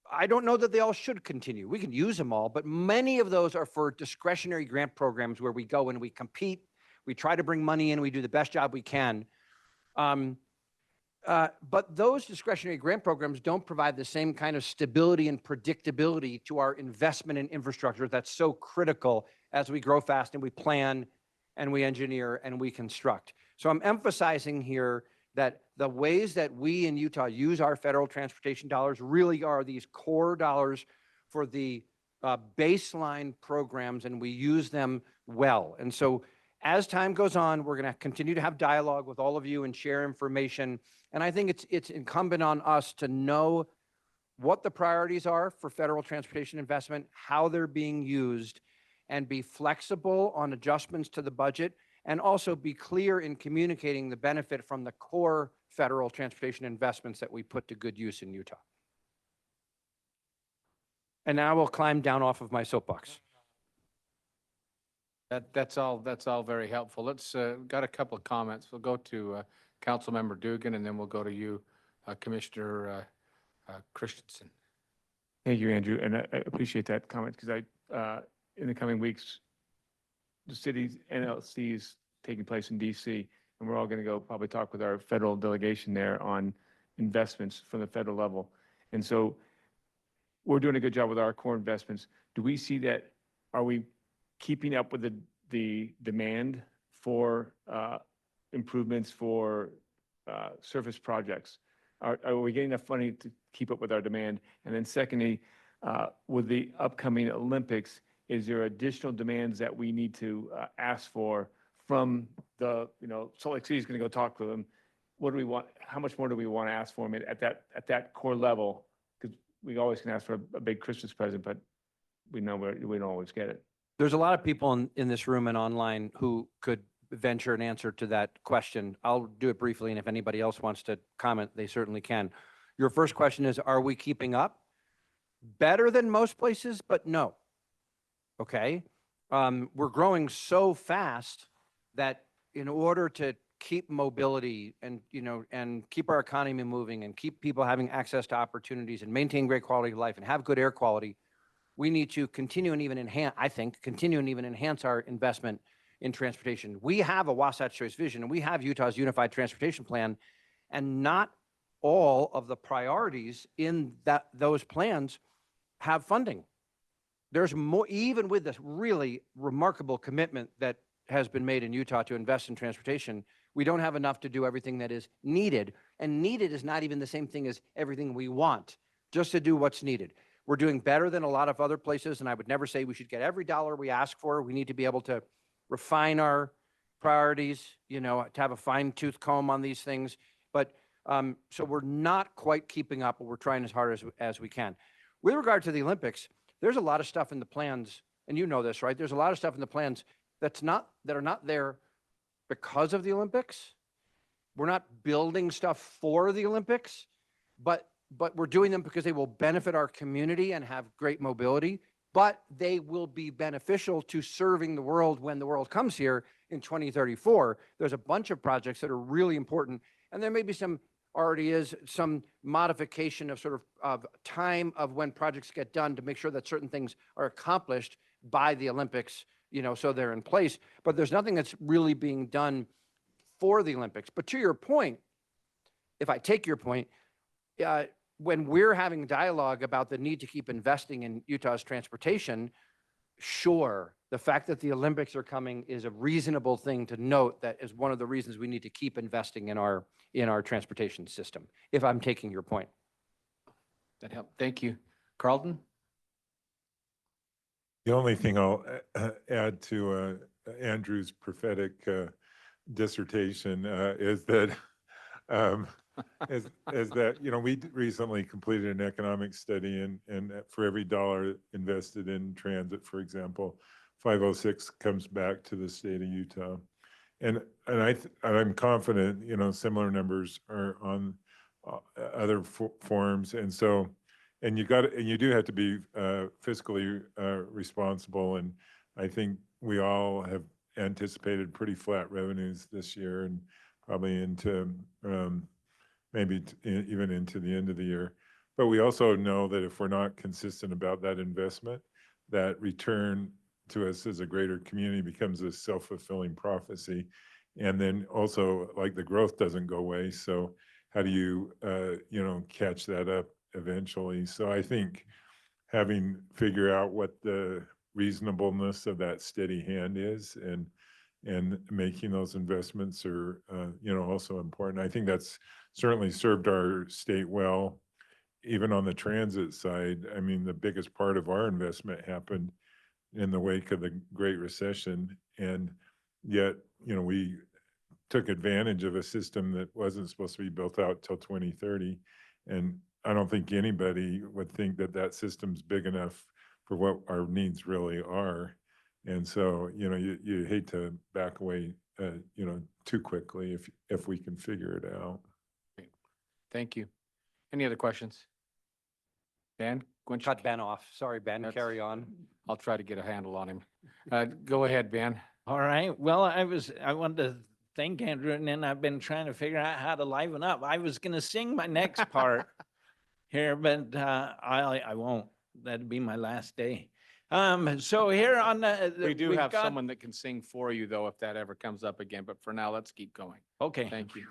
I don't know that they all should continue. We can use them all, but many of those are for discretionary grant programs where we go and we compete, we try to bring money in, we do the best job we can. But those discretionary grant programs don't provide the same kind of stability and predictability to our investment in infrastructure that's so critical as we grow fast and we plan and we engineer and we construct. So I'm emphasizing here that the ways that we in Utah use our federal transportation dollars really are these core dollars for the baseline programs, and we use them well. And so as time goes on, we're going to continue to have dialogue with all of you and share information. And I think it's incumbent on us to know what the priorities are for federal transportation investment, how they're being used, and be flexible on adjustments to the budget, and also be clear in communicating the benefit from the core federal transportation investments that we put to good use in Utah. And now we'll climb down off of my soapbox. That's all very helpful. Let's, got a couple of comments. We'll go to Councilmember Dugan, and then we'll go to you, Commissioner Christensen. Thank you, Andrew, and I appreciate that comment because in the coming weeks, the city's NLC is taking place in DC, and we're all going to go probably talk with our federal delegation there on investments from the federal level. And so we're doing a good job with our core investments. Do we see that? Are we keeping up with the demand for improvements for surface projects? Are we getting enough money to keep up with our demand? And then secondly, with the upcoming Olympics, is there additional demands that we need to ask for from the, Salt Lake City is going to go talk to them. What do we want? How much more do we want to ask for them at that core level? Because we always can ask for a big Christmas present, but we know we don't always get it. There's a lot of people in this room and online who could venture an answer to that question. I'll do it briefly, and if anybody else wants to comment, they certainly can. Your first question is, are we keeping up? Better than most places, but no. Okay? We're growing so fast that in order to keep mobility and, and keep our economy moving and keep people having access to opportunities and maintain great quality of life and have good air quality, we need to continue and even enhance our investment in transportation. We have a Wasatch Choice Vision, and we have Utah's Unified Transportation Plan, and not all of the priorities in those plans have funding. There's more, even with this really remarkable commitment that has been made in Utah to invest in transportation, we don't have enough to do everything that is needed. And needed is not even the same thing as everything we want, just to do what's needed. We're doing better than a lot of other places, and I would never say we should get every dollar we ask for. We need to be able to refine our priorities, to have a fine-tooth comb on these things. But so we're not quite keeping up, but we're trying as hard as we can. With regard to the Olympics, there's a lot of stuff in the plans, and you know this, right? There's a lot of stuff in the plans that are not there because of the Olympics. We're not building stuff for the Olympics, but we're doing them because they will benefit our community and have great mobility, but they will be beneficial to serving the world when the world comes here in 2034. There's a bunch of projects that are really important, and there may be some modification of sort of time of when projects get done to make sure that certain things are accomplished by the Olympics, so they're in place. But there's nothing that's really being done for the Olympics. But to your point, if I take your point, when we're having dialogue about the need to keep investing in Utah's transportation, sure, the fact that the Olympics are coming is a reasonable thing to note. That is one of the reasons we need to keep investing in our transportation system, if I'm taking your point. That helped. Thank you. Carlton? The only thing I'll add to Andrew's prophetic dissertation is that um, is that, you know, we recently completed an economic study, and for every dollar invested in transit, for example, 506 comes back to the state of Utah. And I'm confident, you know, similar numbers are on other forms. And so, and you do have to be fiscally responsible. And I think we all have anticipated pretty flat revenues this year, and probably into maybe even into the end of the year. But we also know that if we're not consistent about that investment, that return to us as a greater community becomes a self-fulfilling prophecy. And then also, like, the growth doesn't go away. So how do you, you know, catch that up eventually? So I think having figure out what the reasonableness of that steady hand is, and making those investments are, you know, also important. I think that's certainly served our state well, even on the transit side. I mean, the biggest part of our investment happened in the wake of the Great Recession, and yet, you know, we took advantage of a system that wasn't supposed to be built out till 2030. And I don't think anybody would think that that system's big enough for what our needs really are. And so, you know, you hate to back away, you know, too quickly if we can figure it out. Thank you. Any other questions? Ben? Cut Ben off. Sorry, Ben, That's- carry on. I'll try to get a handle on him. Go ahead, Ben. All right. Well, I wanted to thank Andrew, and then I've been trying to figure out how to liven up. I was going to sing my next part here, but I won't. That'd be my last day. So here on the We do we've have got- someone that can sing for you, though, if that ever comes up again. But for now, let's keep going. Okay. Thank you.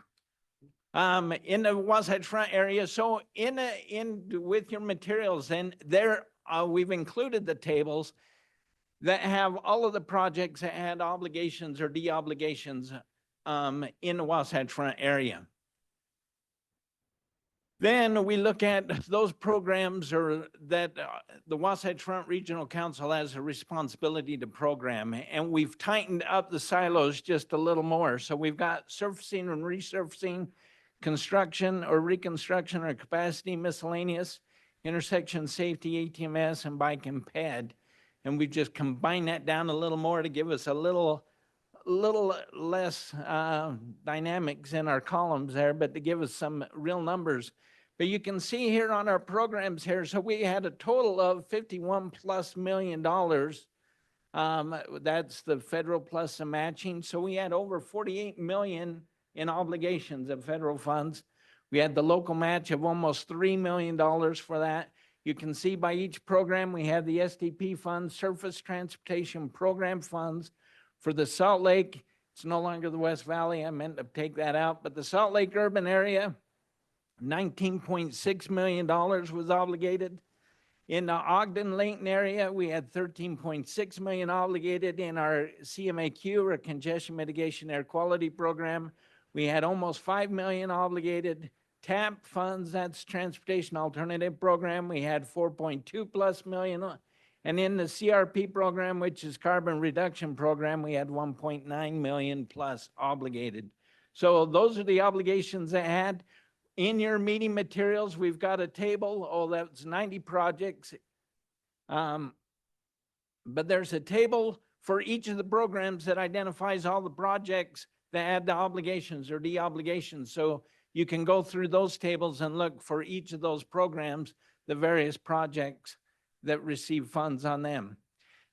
In the Wasatch Front area. So in with your materials, and there we've included the tables that have all of the projects that had obligations or de-obligations in the Wasatch Front area. Then we look at those programs or that the Wasatch Front Regional Council has a responsibility to program, and we've tightened up the silos just a little more. So we've got surfacing and resurfacing, construction or reconstruction or capacity miscellaneous, intersection safety, ATMS, and bike and ped. And we've just combined that down a little more to give us a little less dynamics in our columns there, but to give us some real numbers. But you can see here on our programs here, so we had a total of $51+ million. That's the federal plus the matching. So we had over 48 million in obligations of federal funds. We had the local match of almost $3 million for that. You can see by each program, we have the SDP funds, Surface Transportation Program funds. For the Salt Lake, it's no longer the West Valley. I meant to take that out, but the Salt Lake urban area, $19.6 million was obligated. In the Ogden-Layton area, we had $13.6 million obligated. In our CMAQ, or Congestion Mitigation Air Quality Program, we had almost $5 million obligated. TAP funds, that's Transportation Alternative Program, we had 4.2+ million. And in the CRP program, which is Carbon Reduction Program, we had 1.9 million plus obligated. So those are the obligations they had. In your meeting materials, we've got a table. Oh, that's 90 projects. But there's a table for each of the programs that identifies all the projects that had the obligations or de-obligations. So you can go through those tables and look for each of those programs, the various projects that receive funds on them.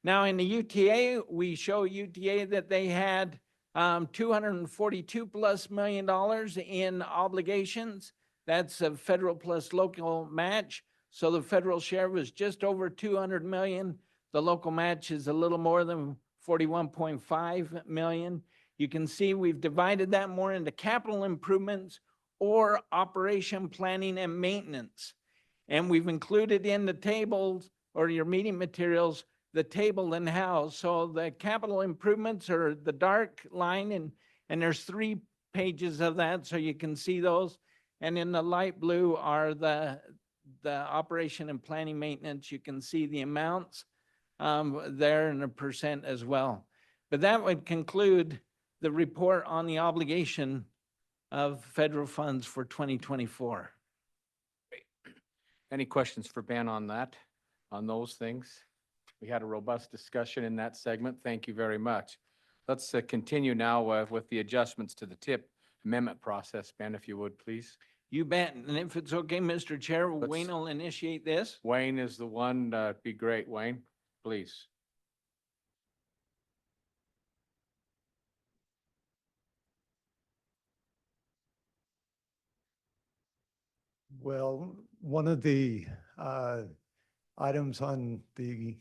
Now in the UTA, we show UTA that they had $242+ million in obligations. That's a federal plus local match. So the federal share was just over 200 million. The local match is a little more than 41.5 million. You can see we've divided that more into capital improvements or operation planning and maintenance. And we've included in the tables or your meeting materials, the table and how. So the capital improvements are the dark line, and there's 3 pages of that, so you can see those. And in the light blue are the operation and planning maintenance. You can see the amounts. there and a percent as well. But that would conclude the report on the obligation of federal funds for 2024. Any questions for Ben on that, on those things? We had a robust discussion in that segment. Thank you very much. Let's continue now with the adjustments to the TIP amendment process. Ben, if you would, please. You bet. And if it's okay, Mr. Chair, Wayne will initiate this. Wayne is the one. Be great, Wayne, please. Well, one of the items on the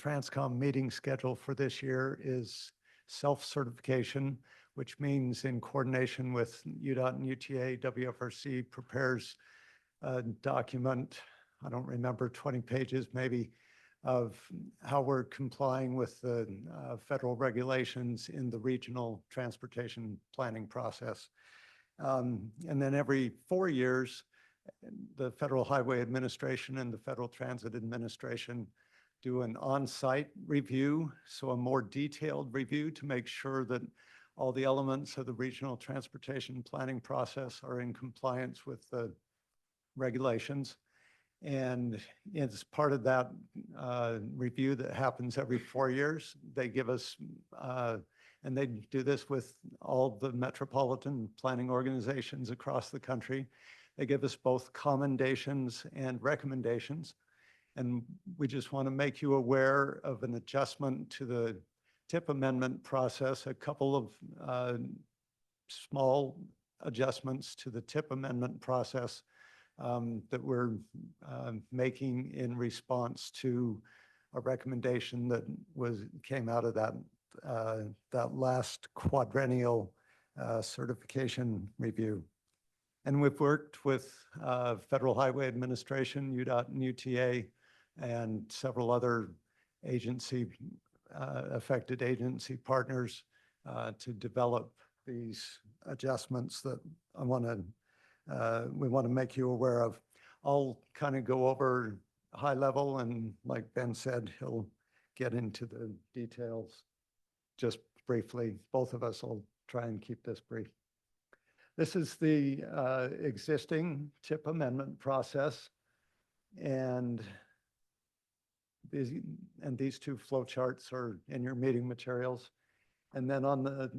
Transcom meeting schedule for this year is self-certification, which means in coordination with UDOT and UTA, WFRC prepares a document, I don't remember, 20 pages maybe, of how we're complying with the federal regulations in the regional transportation planning process. And then every 4 years, the Federal Highway Administration and the Federal Transit Administration do an on-site review, so a more detailed review to make sure that all the elements of the regional transportation planning process are in compliance with the regulations. And as part of that review that happens every 4 years, they give us, and they do this with all the metropolitan planning organizations across the country. They give us both commendations and recommendations. And we just want to make you aware of an adjustment to the TIP amendment process, a couple of small adjustments to the TIP amendment process that we're making in response to a recommendation that came out of that last quadrennial certification review. And we've worked with Federal Highway Administration, UDOT and UTA, and several other affected agency partners to develop these adjustments that we want to make you aware of. I'll kind of go over high level, and like Ben said, he'll get into the details just briefly. Both of us will try and keep this brief. This is the existing TIP amendment process, and these two flow charts are in your meeting materials. And then on the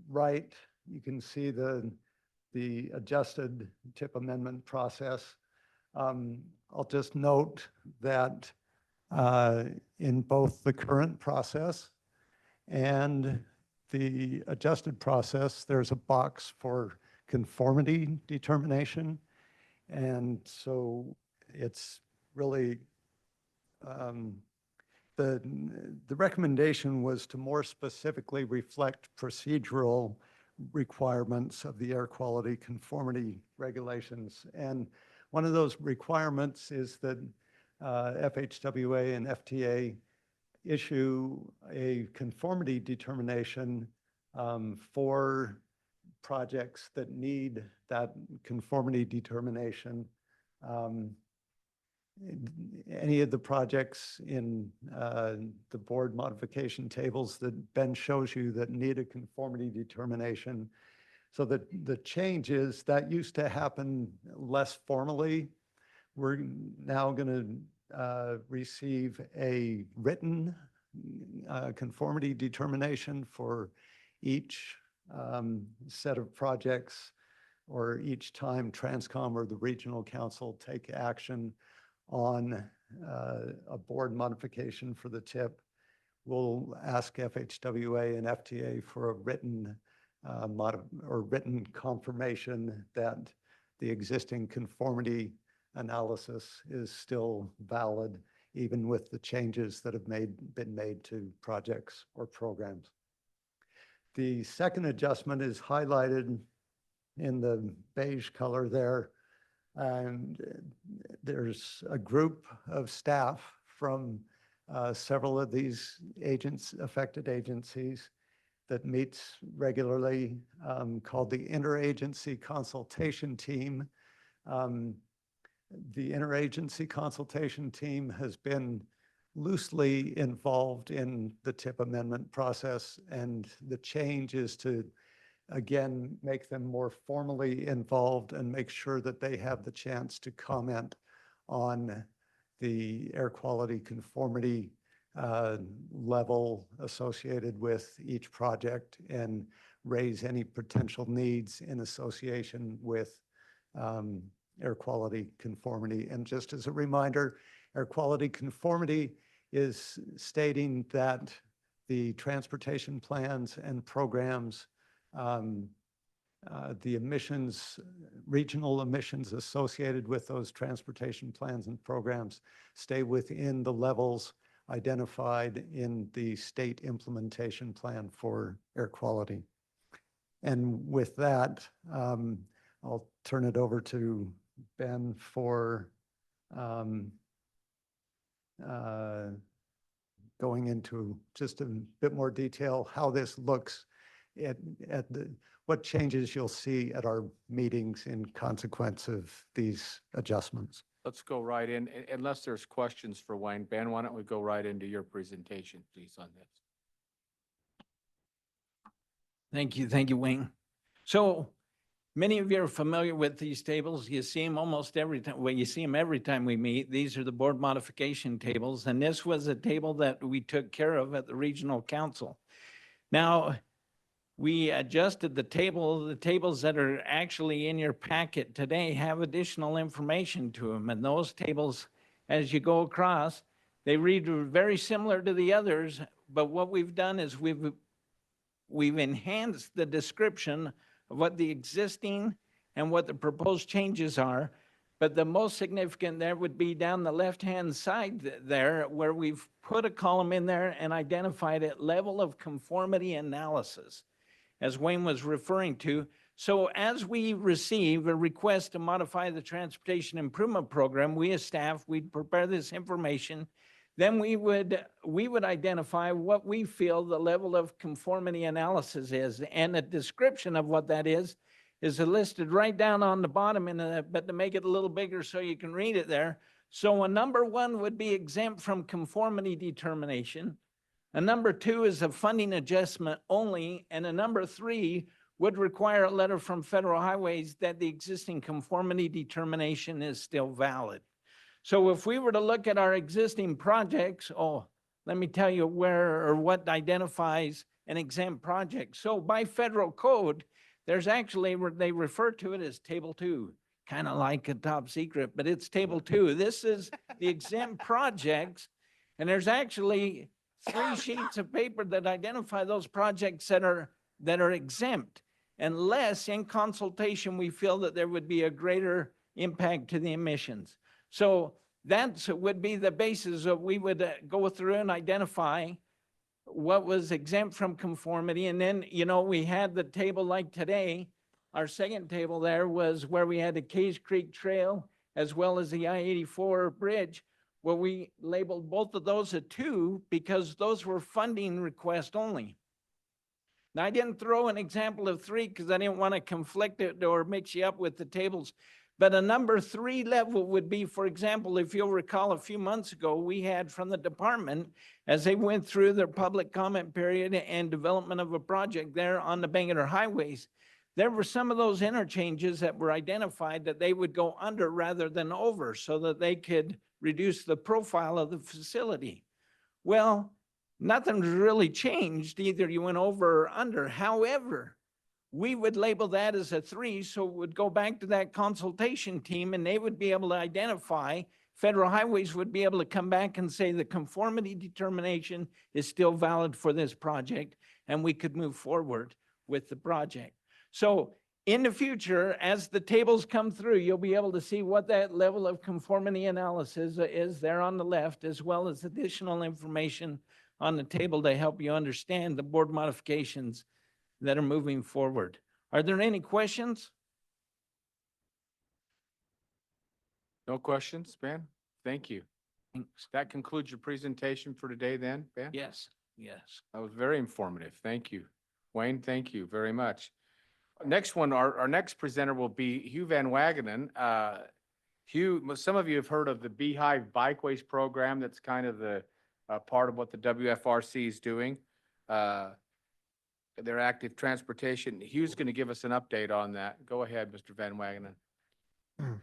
right, you can see the adjusted TIP amendment process. I'll just note that in both the current process and the adjusted process, there's a box for conformity determination. And so it's really, the recommendation was to more specifically reflect procedural requirements of the air quality conformity regulations. And one of those requirements is that FHWA and FTA issue a conformity determination for projects that need that conformity determination. Any of the projects in the board modification tables that Ben shows you that need a conformity determination. So that the change is that used to happen less formally. We're now going to receive a written conformity determination for each set of projects, or each time Transcom or the regional council take action on a board modification for the TIP. We'll ask FHWA and FTA for a written written confirmation that the existing conformity analysis is still valid, even with the changes that have been made to projects or programs. The second adjustment is highlighted in the beige color there. And there's a group of staff from several of these affected agencies that meets regularly, called the Interagency Consultation Team. The Interagency Consultation Team has been loosely involved in the TIP amendment process, and the change is to, again, make them more formally involved and make sure that they have the chance to comment on the air quality conformity level associated with each project and raise any potential needs in association with air quality conformity. And just as a reminder, air quality conformity is stating that the transportation plans and programs, the emissions, regional emissions associated with those transportation plans and programs stay within the levels identified in the state implementation plan for air quality. And with that, I'll turn it over to Ben for going into just a bit more detail how this looks at what changes you'll see at our meetings in consequence of these adjustments. Let's go right in, unless there's questions for Wayne. Ben, why don't we go right into your presentation, please, on this? Thank you, Wayne. So many of you are familiar with these tables. You see them almost every time. Well, you see them every time we meet. These are the board modification tables, and this was a table that we took care of at the regional council. Now, we adjusted the table. The tables that are actually in your packet today have additional information to them. And those tables, as you go across, they read very similar to the others. But what we've done is we've enhanced the description of what the existing and what the proposed changes are. But the most significant there would be down the left-hand side there, where we've put a column in there and identified it level of conformity analysis, as Wayne was referring to. So as we receive a request to modify the transportation improvement program, we as staff, we'd prepare this information. Then we would identify what we feel the level of conformity analysis is, and a description of what that is listed right down on the bottom, but to make it a little bigger so you can read it there. So a number 1 would be exempt from conformity determination. A number 2 is a funding adjustment only, and a number 3 would require a letter from Federal Highways that the existing conformity determination is still valid. So if we were to look at our existing projects, let me tell you where or what identifies an exempt project. So by federal code, there's actually, they refer to it as Table 2, kind of like a top secret, but it's Table 2. This is the exempt projects, and there's actually 3 sheets of paper that identify those projects that are exempt, unless in consultation we feel that there would be a greater impact to the emissions. So that would be the basis of, we would go through and identify what was exempt from conformity. And then, we had the table like today. Our second table there was where we had the Case Creek Trail as well as the I-84 bridge. Well, we labeled both of those a 2 because those were funding request only. Now, I didn't throw an example of 3 because I didn't want to conflict it or mix you up with the tables. But a number 3 level would be, for example, if you'll recall a few months ago, we had from the department, as they went through their public comment period and development of a project there on the Bangor highways, there were some of those interchanges that were identified that they would go under rather than over so that they could reduce the profile of the facility. Well, nothing's really changed. Either you went over or under. However, we would label that as a 3, so it would go back to that consultation team and they would be able to identify, Federal Highways would be able to come back and say the conformity determination is still valid for this project, and we could move forward with the project. So in the future, as the tables come through, you'll be able to see what that level of conformity analysis is there on the left, as well as additional information on the table to help you understand the board modifications that are moving forward. Are there any questions? No questions, Ben? Thank you. That concludes your presentation for today then, Ben? Yes. That was very informative. Thank you. Wayne, thank you very much. Next one, our next presenter will be Hugh Van Wagenen. Hugh, some of you have heard of the Beehive Bikeways program. That's kind of the part of what the WFRC is doing. Their active transportation. Hugh's going to give us an update on that. Go ahead, Mr. Van Wagenen.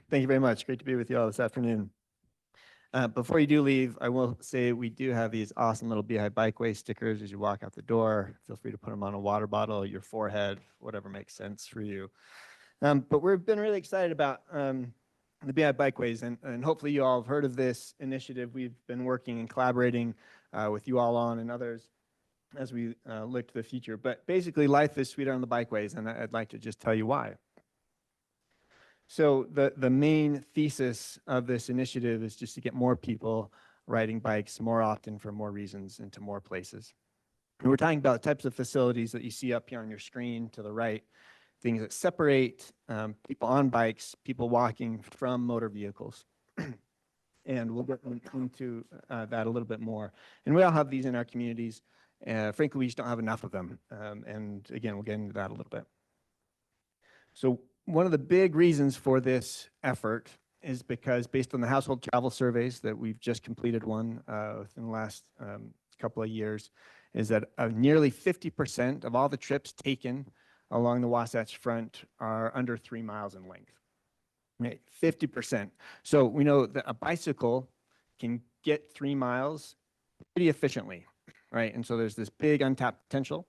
Thank you very much. Great to be with you all this afternoon. Before you do leave, I will say we do have these awesome little Beehive Bikeway stickers as you walk out the door. Feel free to put them on a water bottle, your forehead, whatever makes sense for you. But we've been really excited about the Beehive Bikeways, and hopefully you all have heard of this initiative we've been working and collaborating with you all on and others as we look to the future. But basically, life is sweeter on the bikeways, and I'd like to just tell you why. So the main thesis of this initiative is just to get more people riding bikes more often for more reasons and to more places. And we're talking about types of facilities that you see up here on your screen to the right, things that separate people on bikes, people walking from motor vehicles. And we'll get into that a little bit more. And we all have these in our communities. Frankly, we just don't have enough of them. And again, we'll get into that a little bit. So one of the big reasons for this effort is because based on the household travel surveys that we've just completed one within the last couple of years, is that nearly 50% of all the trips taken along the Wasatch Front are under 3 miles in length. Right, 50%. So we know that a bicycle can get 3 miles pretty efficiently, right? And so there's this big untapped potential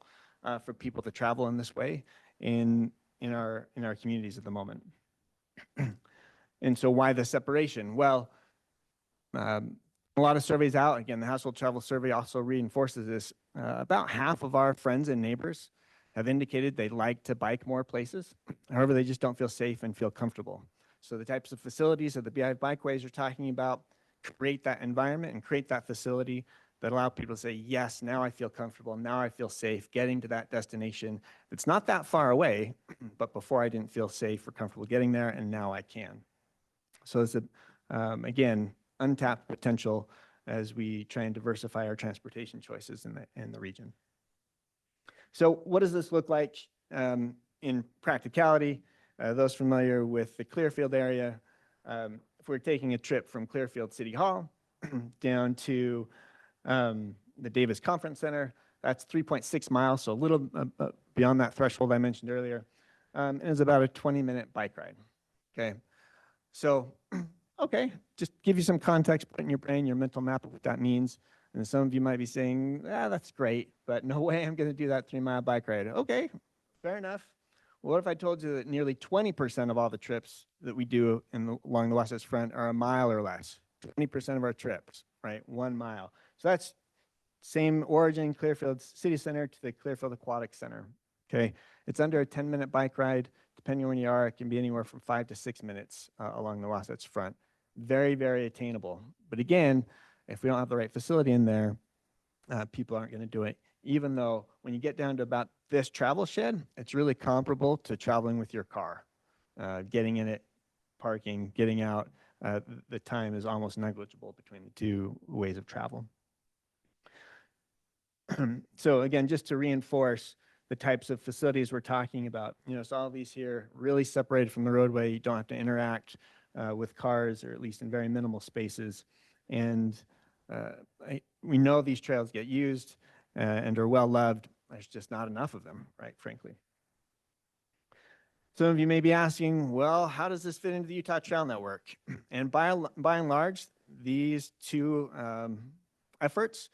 for people to travel in this way in our communities at the moment. And so why the separation? Well, a lot of surveys out, again, the household travel survey also reinforces this. About half of our friends and neighbors have indicated they like to bike more places. However, they just don't feel safe and feel comfortable. So the types of facilities that the Beehive Bikeways are talking about create that environment and create that facility that allow people to say, yes, now I feel comfortable, now I feel safe getting to that destination. It's not that far away, but before I didn't feel safe or comfortable getting there, and now I can. So it's, again, untapped potential as we try and diversify our transportation choices in the region. So what does this look like in practicality? Those familiar with the Clearfield area, if we're taking a trip from Clearfield City Hall down to the Davis Conference Center, that's 3.6 miles, so a little beyond that threshold I mentioned earlier, and it's about a 20-minute bike ride, okay? So, okay, just give you some context, put in your brain, your mental map of what that means. And some of you might be saying, that's great, but no way I'm gonna do that 3-mile bike ride. Okay, fair enough. What if I told you that nearly 20% of all the trips that we do along the Wasatch Front are a mile or less? 20% of our trips, right? 1 mile. So that's same origin, Clearfield City Center to the Clearfield Aquatic Center, okay? It's under a 10-minute bike ride. Depending on where you are, it can be anywhere from 5 to 6 minutes along the Wasatch Front. Very, very attainable. But again, if we don't have the right facility in there, people aren't going to do it. Even though when you get down to about this travel shed, it's really comparable to traveling with your car. Getting in it, parking, getting out, the time is almost negligible between the two ways of travel. So again, just to reinforce the types of facilities we're talking about, so all of these here really separated from the roadway. You don't have to interact with cars, or at least in very minimal spaces. And we know these trails get used and are well loved. There's just not enough of them, right, frankly. Some of you may be asking, well, how does this fit into the Utah Trail Network? And by and large, these two efforts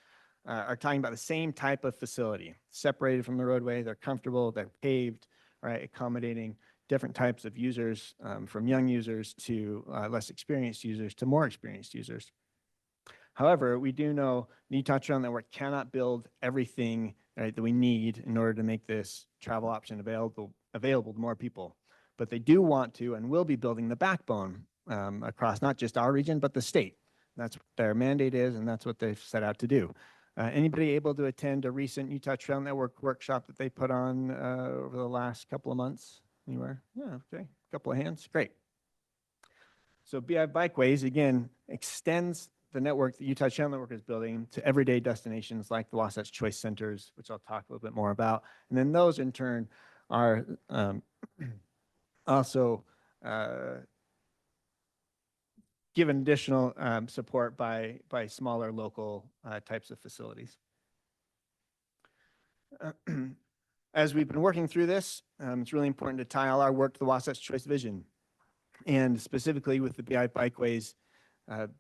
are talking about the same type of facility, separated from the roadway. They're comfortable, they're paved, right, accommodating different types of users, from young users to less experienced users to more experienced users. However, we do know the Utah Trail Network cannot build everything, right, that we need in order to make this travel option available to more people. But they do want to and will be building the backbone across not just our region, but the state. That's what their mandate is, and that's what they've set out to do. Anybody able to attend a recent Utah Trail Network workshop that they put on over the last couple of months? Anywhere? Yeah, okay, a couple of hands, great. So Beehive Bikeways, again, extends the network that Utah Trail Network is building to everyday destinations like the Wasatch Choice Centers, which I'll talk a little bit more about. And then those in turn are given additional support by smaller local types of facilities. As we've been working through this, it's really important to tie all our work to the Wasatch Choice vision. And specifically with the BI bikeways,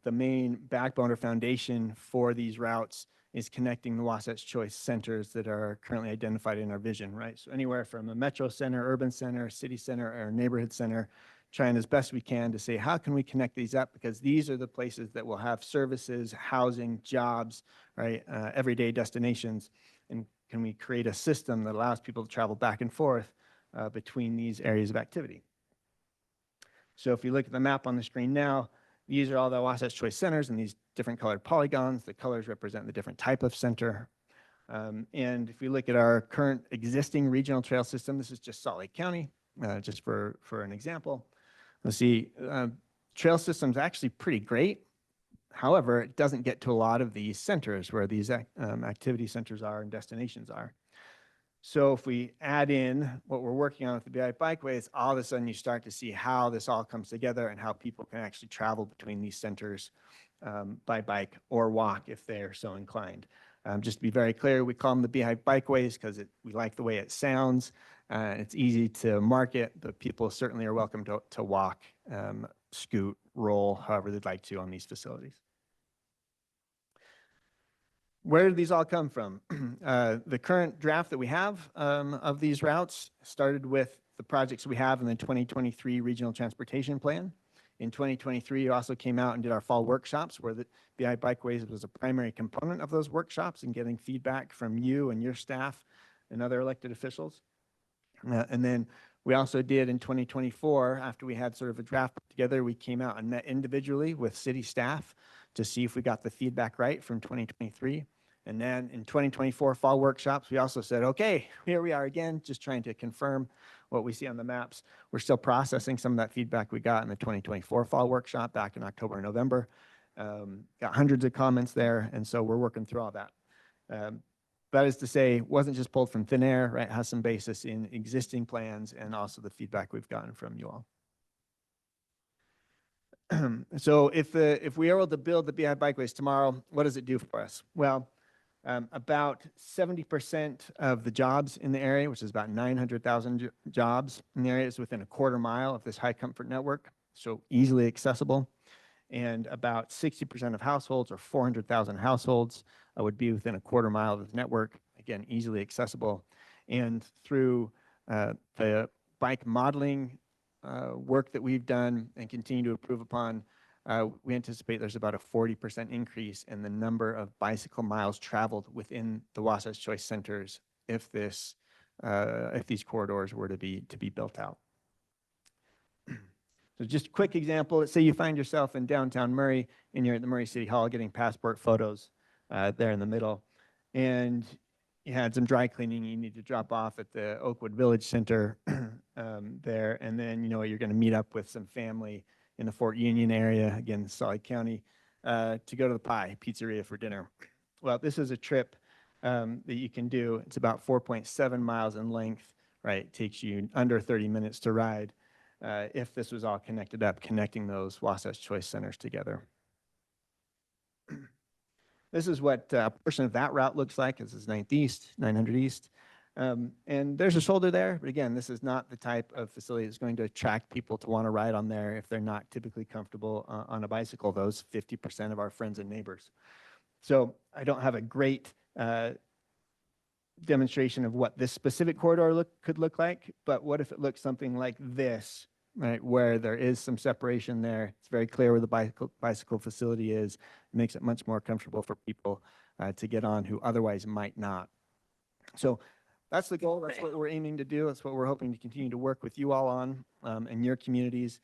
the main backbone or foundation for these routes is connecting the Wasatch Choice centers that are currently identified in our vision, right? So anywhere from a metro center, urban center, city center, or neighborhood center, trying as best we can to say, how can we connect these up? Because these are the places that will have services, housing, jobs, right? Everyday destinations. And can we create a system that allows people to travel back and forth between these areas of activity? So if you look at the map on the screen now, these are all the Wasatch Choice centers and these different colored polygons. The colors represent the different type of center. And if we look at our current existing regional trail system, this is just Salt Lake County, just for an example. Let's see, trail system's actually pretty great. However, it doesn't get to a lot of these centers where these activity centers are and destinations are. So if we add in what we're working on with the BI bikeways, all of a sudden you start to see how this all comes together and how people can actually travel between these centers by bike or walk if they're so inclined. Just to be very clear, we call them the BI bikeways because we like the way it sounds. It's easy to market, but people certainly are welcome to walk, scoot, roll, however they'd like to on these facilities. Where did these all come from? The current draft that we have of these routes started with the projects we have in the 2023 Regional Transportation Plan. In 2023, we also came out and did our fall workshops where the BI Bikeways was a primary component of those workshops and getting feedback from you and your staff and other elected officials. And then we also did in 2024, after we had sort of a draft put together, we came out and met individually with city staff to see if we got the feedback right from 2023. And then in 2024 fall workshops, we also said, okay, here we are again, just trying to confirm what we see on the maps. We're still processing some of that feedback we got in the 2024 fall workshop back in October and November. Got hundreds of comments there, and so we're working through all that. That is to say, it wasn't just pulled from thin air, right? It has some basis in existing plans and also the feedback we've gotten from you all. So if we are able to build the BI bikeways tomorrow, what does it do for us? Well, about 70% of the jobs in the area, which is about 900,000 jobs in the area, is within a quarter mile of this high comfort network, so easily accessible. And about 60% of households, or 400,000 households, would be within a quarter mile of the network, again, easily accessible. And through the bike modeling work that we've done and continue to improve upon, we anticipate there's about a 40% increase in the number of bicycle miles traveled within the Wasatch Choice centers if these corridors were to be built out. So just a quick example, let's say you find yourself in downtown Murray and you're at the Murray City Hall getting passport photos there in the middle, and you had some dry cleaning you need to drop off at the Oakwood Village Center there, and then you're going to meet up with some family in the Fort Union area, again, Salt Lake County, to go to the Pie Pizzeria for dinner. Well, this is a trip that you can do. It's about 4.7 miles in length, right? It takes you under 30 minutes to ride if this was all connected up, connecting those Wasatch Choice centers together. This is what a portion of that route looks like. This is 9th East, 900 East. And there's a shoulder there, but again, this is not the type of facility that's going to attract people to want to ride on there if they're not typically comfortable on a bicycle, those 50% of our friends and neighbors. So I don't have a great demonstration of what this specific corridor could look like, but what if it looks something like this, right, where there is some separation there. It's very clear where the bicycle facility is. It makes it much more comfortable for people to get on who otherwise might not. So that's the goal. That's what we're aiming to do. That's what we're hoping to continue to work with you all on in your communities.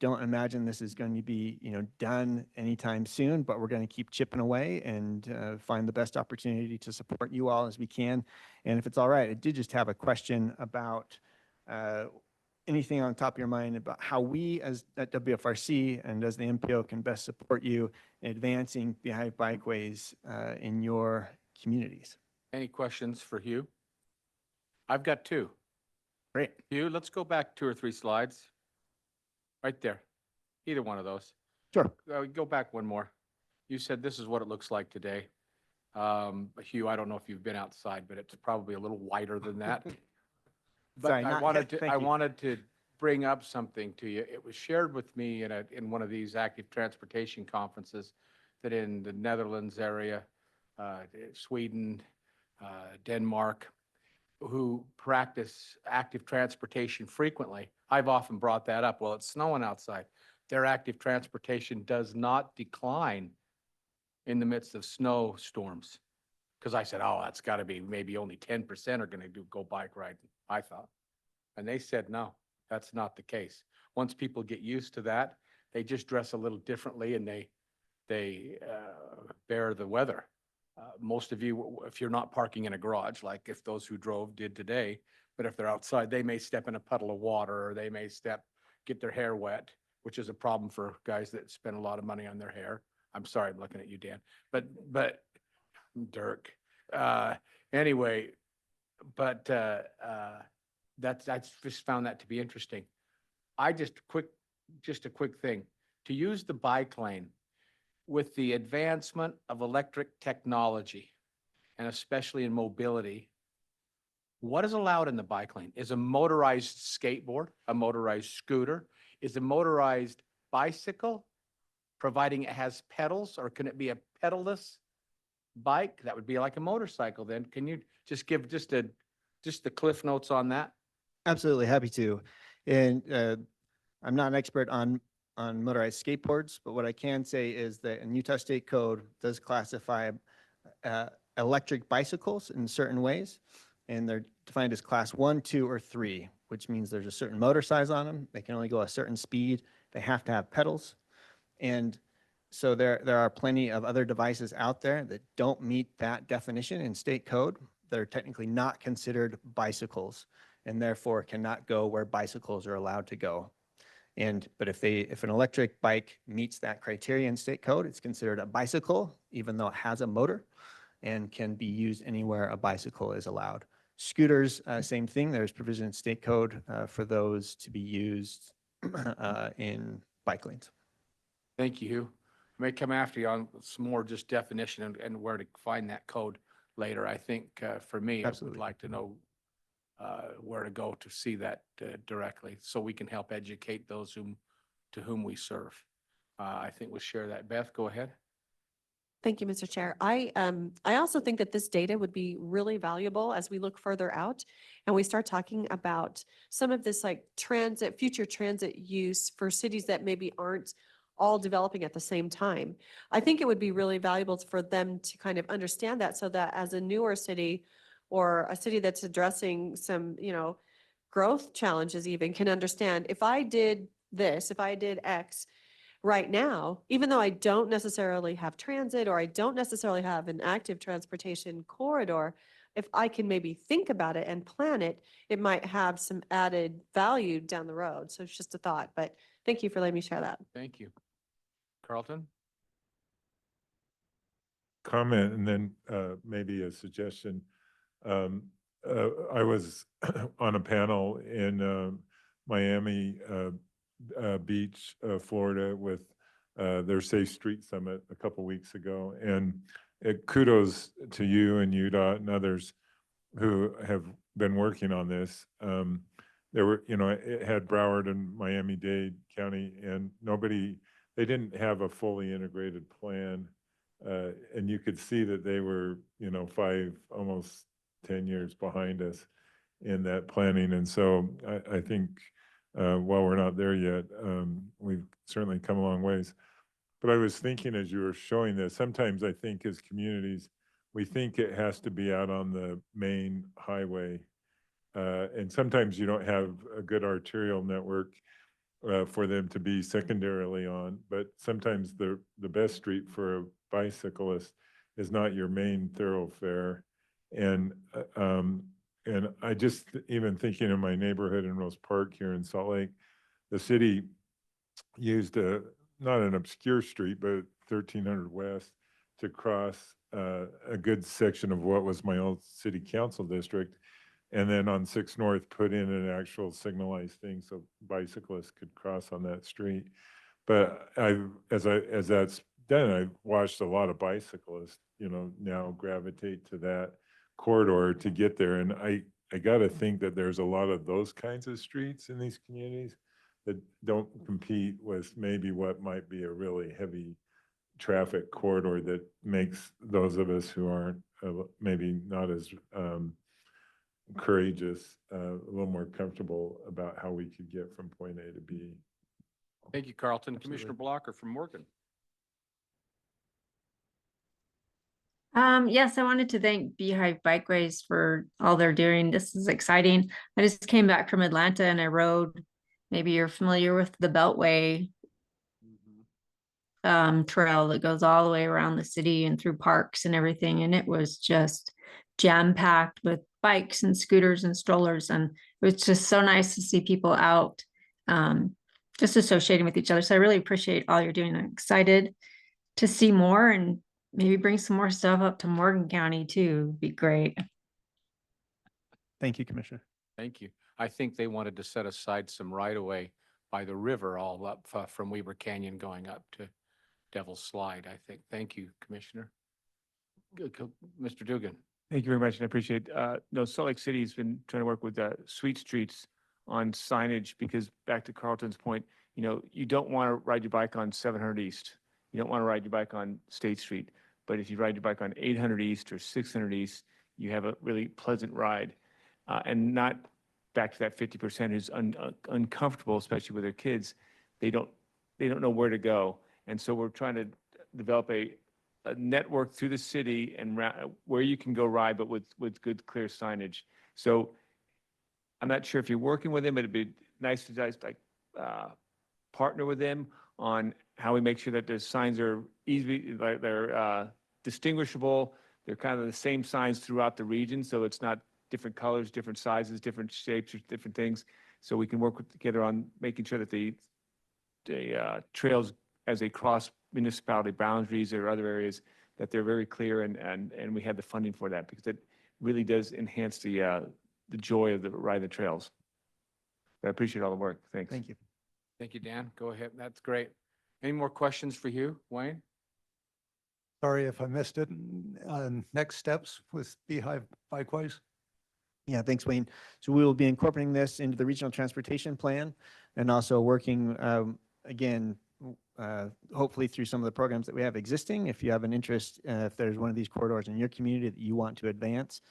Don't imagine this is going to be done anytime soon, but we're going to keep chipping away and find the best opportunity to support you all as we can. And if it's all right, I did just have a question about anything on top of your mind about how we as at WFRC and as the MPO can best support you in advancing BI bikeways in your communities. Any questions for Hugh? I've got two. Great. Hugh, let's go back 2 or 3 slides. Right there. Either one of those. Sure. Go back one more. You said this is what it looks like today. Hugh, I don't know if you've been outside, but it's probably a little wider than that. But Sorry, I not wanted yet. to, Thank I you. wanted to bring up something to you. It was shared with me in one of these active transportation conferences that in the Netherlands area, Sweden, Denmark, who practice active transportation frequently. I've often brought that up. Well, it's snowing outside. Their active transportation does not decline in the midst of snowstorms. Because I said, oh, that's got to be maybe only 10% are going to go bike riding, I thought. And they said, no, that's not the case. Once people get used to that, they just dress a little differently and they bear the weather. Most of you, if you're not parking in a garage, like if those who drove did today, but if they're outside, they may step in a puddle of water or they may get their hair wet, which is a problem for guys that spend a lot of money on their hair. I'm sorry, I'm looking at you, Dan, but Dirk. Anyway, but I just found that to be interesting. Just a quick thing, to use the bike lane with the advancement of electric technology, and especially in mobility, what is allowed in the bike lane? Is a motorized skateboard, a motorized scooter? Is a motorized bicycle, providing it has pedals, or can it be a pedalless bike? That would be like a motorcycle then. Can you just give just the cliff notes on that? Absolutely, happy to. And I'm not an expert on motorized skateboards, but what I can say is that in Utah State Code does classify electric bicycles in certain ways, and they're defined as class 1, 2, or 3, which means there's a certain motor size on them. They can only go a certain speed. They have to have pedals. And so there are plenty of other devices out there that don't meet that definition in state code that are technically not considered bicycles and therefore cannot go where bicycles are allowed to go. But if an electric bike meets that criteria in state code, it's considered a bicycle, even though it has a motor and can be used anywhere a bicycle is allowed. Scooters, same thing. There's provision in state code for those to be used in bike lanes. Thank you. I may come after you on some more just definition and where to find that code later. I think for me, Absolutely. I would like to know where to go to see that directly, so we can help educate those to whom we serve. I think we'll share that. Beth, go ahead. Thank you, Mr. Chair. I also think that this data would be really valuable as we look further out and we start talking about some of this like future transit use for cities that maybe aren't all developing at the same time. I think it would be really valuable for them to kind of understand that, so that as a newer city or a city that's addressing some, growth challenges even, can understand, if I did this, if I did X, right now, even though I don't necessarily have transit or I don't necessarily have an active transportation corridor, if I can maybe think about it and plan it, it might have some added value down the road. So it's just a thought, but thank you for letting me share that. Thank you. Carlton? Comment and then maybe a suggestion. I was on a panel in Miami Beach, Florida, with their Safe Street Summit a couple weeks ago, and kudos to you and UDOT and others who have been working on this. There were, it had Broward and Miami-Dade County, and they didn't have a fully integrated plan, and you could see that they were, 5, almost 10 years behind us in that planning. And so I think while we're not there yet, we've certainly come a long ways. But I was thinking as you were showing this, sometimes I think as communities, we think it has to be out on the main highway. And sometimes you don't have a good arterial network for them to be secondarily on. But sometimes the best street for a bicyclist is not your main thoroughfare. And I just, even thinking in my neighborhood in Rose Park here in Salt Lake, the city used not an obscure street, but 1300 West to cross a good section of what was my old city council district. And then on 6 North, put in an actual signalized thing so bicyclists could cross on that street. But as that's done, I've watched a lot of bicyclists, now gravitate to that corridor to get there. And I got to think that there's a lot of those kinds of streets in these communities that don't compete with maybe what might be a really heavy traffic corridor that makes those of us who aren't maybe not as courageous a little more comfortable about how we could get from point A to B. Thank you, Carlton. Commissioner Blocker from Morgan. Yes, I wanted to thank Beehive Bikeways for all they're doing. This is exciting. I just came back from Atlanta and I rode, maybe you're familiar with the Beltway trail that goes all the way around the city and through parks and everything. And it was just jam-packed with bikes and scooters and strollers. And it was just so nice to see people out, just associating with each other. So I really appreciate all you're doing. I'm excited to see more and maybe bring some more stuff up to Morgan County too. Would be great. Thank you, Commissioner. Thank you. I think they wanted to set aside some right-of-way by the river all up from Weber Canyon going up to Devil's Slide, I think. Thank you, Commissioner. Good, Mr. Dugan. Thank you very much, and I appreciate, Salt Lake City's been trying to work with Sweet Streets on signage because back to Carlton's point, you don't want to ride your bike on 700 East. You don't want to ride your bike on State Street. But if you ride your bike on 800 East or 600 East, you have a really pleasant ride. And not back to that 50% who's uncomfortable, especially with their kids. They don't know where to go. And so we're trying to develop a network through the city and where you can go ride, but with good, clear signage. So I'm not sure if you're working with them, but it'd be nice to just partner with them on how we make sure that the signs are easy, they're distinguishable. They're kind of the same signs throughout the region, so it's not different colors, different sizes, different shapes, or different things. So we can work together on making sure that the trails, as they cross municipality boundaries or other areas, that they're very clear and we have the funding for that because it really does enhance the joy of the ride the trails. I appreciate all the work. Thanks. Thank you. Thank you, Dan. Go ahead. That's great. Any more questions for you, Wayne? Sorry if I missed it. Next steps with Beehive Bikeways? Yeah, thanks, Wayne. So we will be incorporating this into the regional transportation plan and also working, again, hopefully through some of the programs that we have existing. If you have an interest, if there's one of these corridors in your community that you want to advance,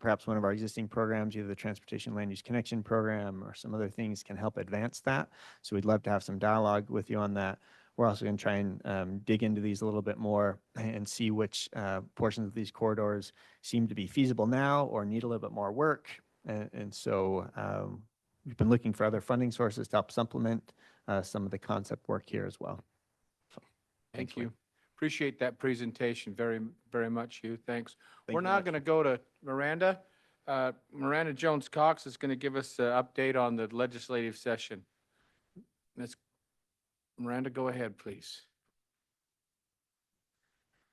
perhaps one of our existing programs, either the Transportation Land Use Connection Program or some other things can help advance that. So we'd love to have some dialogue with you on that. We're also going to try and dig into these a little bit more and see which portions of these corridors seem to be feasible now or need a little bit more work. And so we've been looking for other funding sources to help supplement some of the concept work here as well. So, Thank you. Appreciate that presentation very, very much, Hugh. Thanks. Thank We're you now much. going to go to Miranda. Miranda Jones-Cox is going to give us an update on the legislative session. Ms. Miranda, go ahead, please.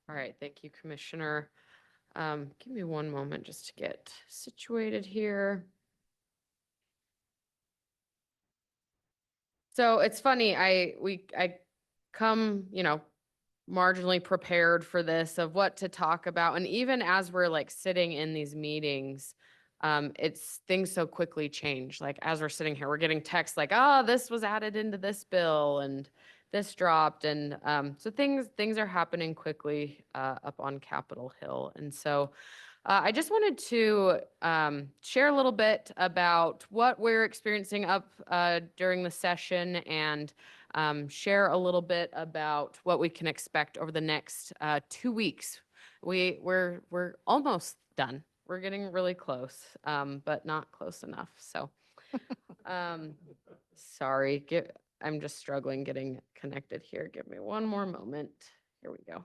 All right, thank you, Commissioner. Give me one moment just to get situated here. So it's funny, I come, marginally prepared for this of what to talk about. And even as we're like sitting in these meetings, things so quickly change. Like as we're sitting here, we're getting texts like, oh, this was added into this bill and this dropped. And so things are happening quickly up on Capitol Hill. And so I just wanted to share a little bit about what we're experiencing up during the session and share a little bit about what we can expect over the next 2 weeks. We're almost done. We're getting really close, but not close enough. So, sorry, I'm just struggling getting connected here. Give me one more moment. Here we go.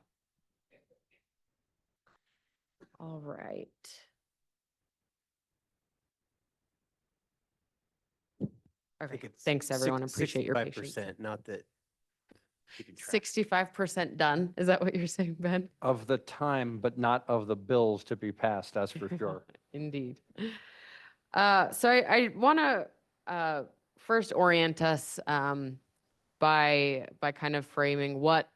All right. Okay, thanks everyone. Appreciate your patience. 65%, not that. 65% done. Is that what you're saying, Ben? Of the time, but not of the bills to be passed, that's for sure. Indeed. So I want to first orient us by kind of framing what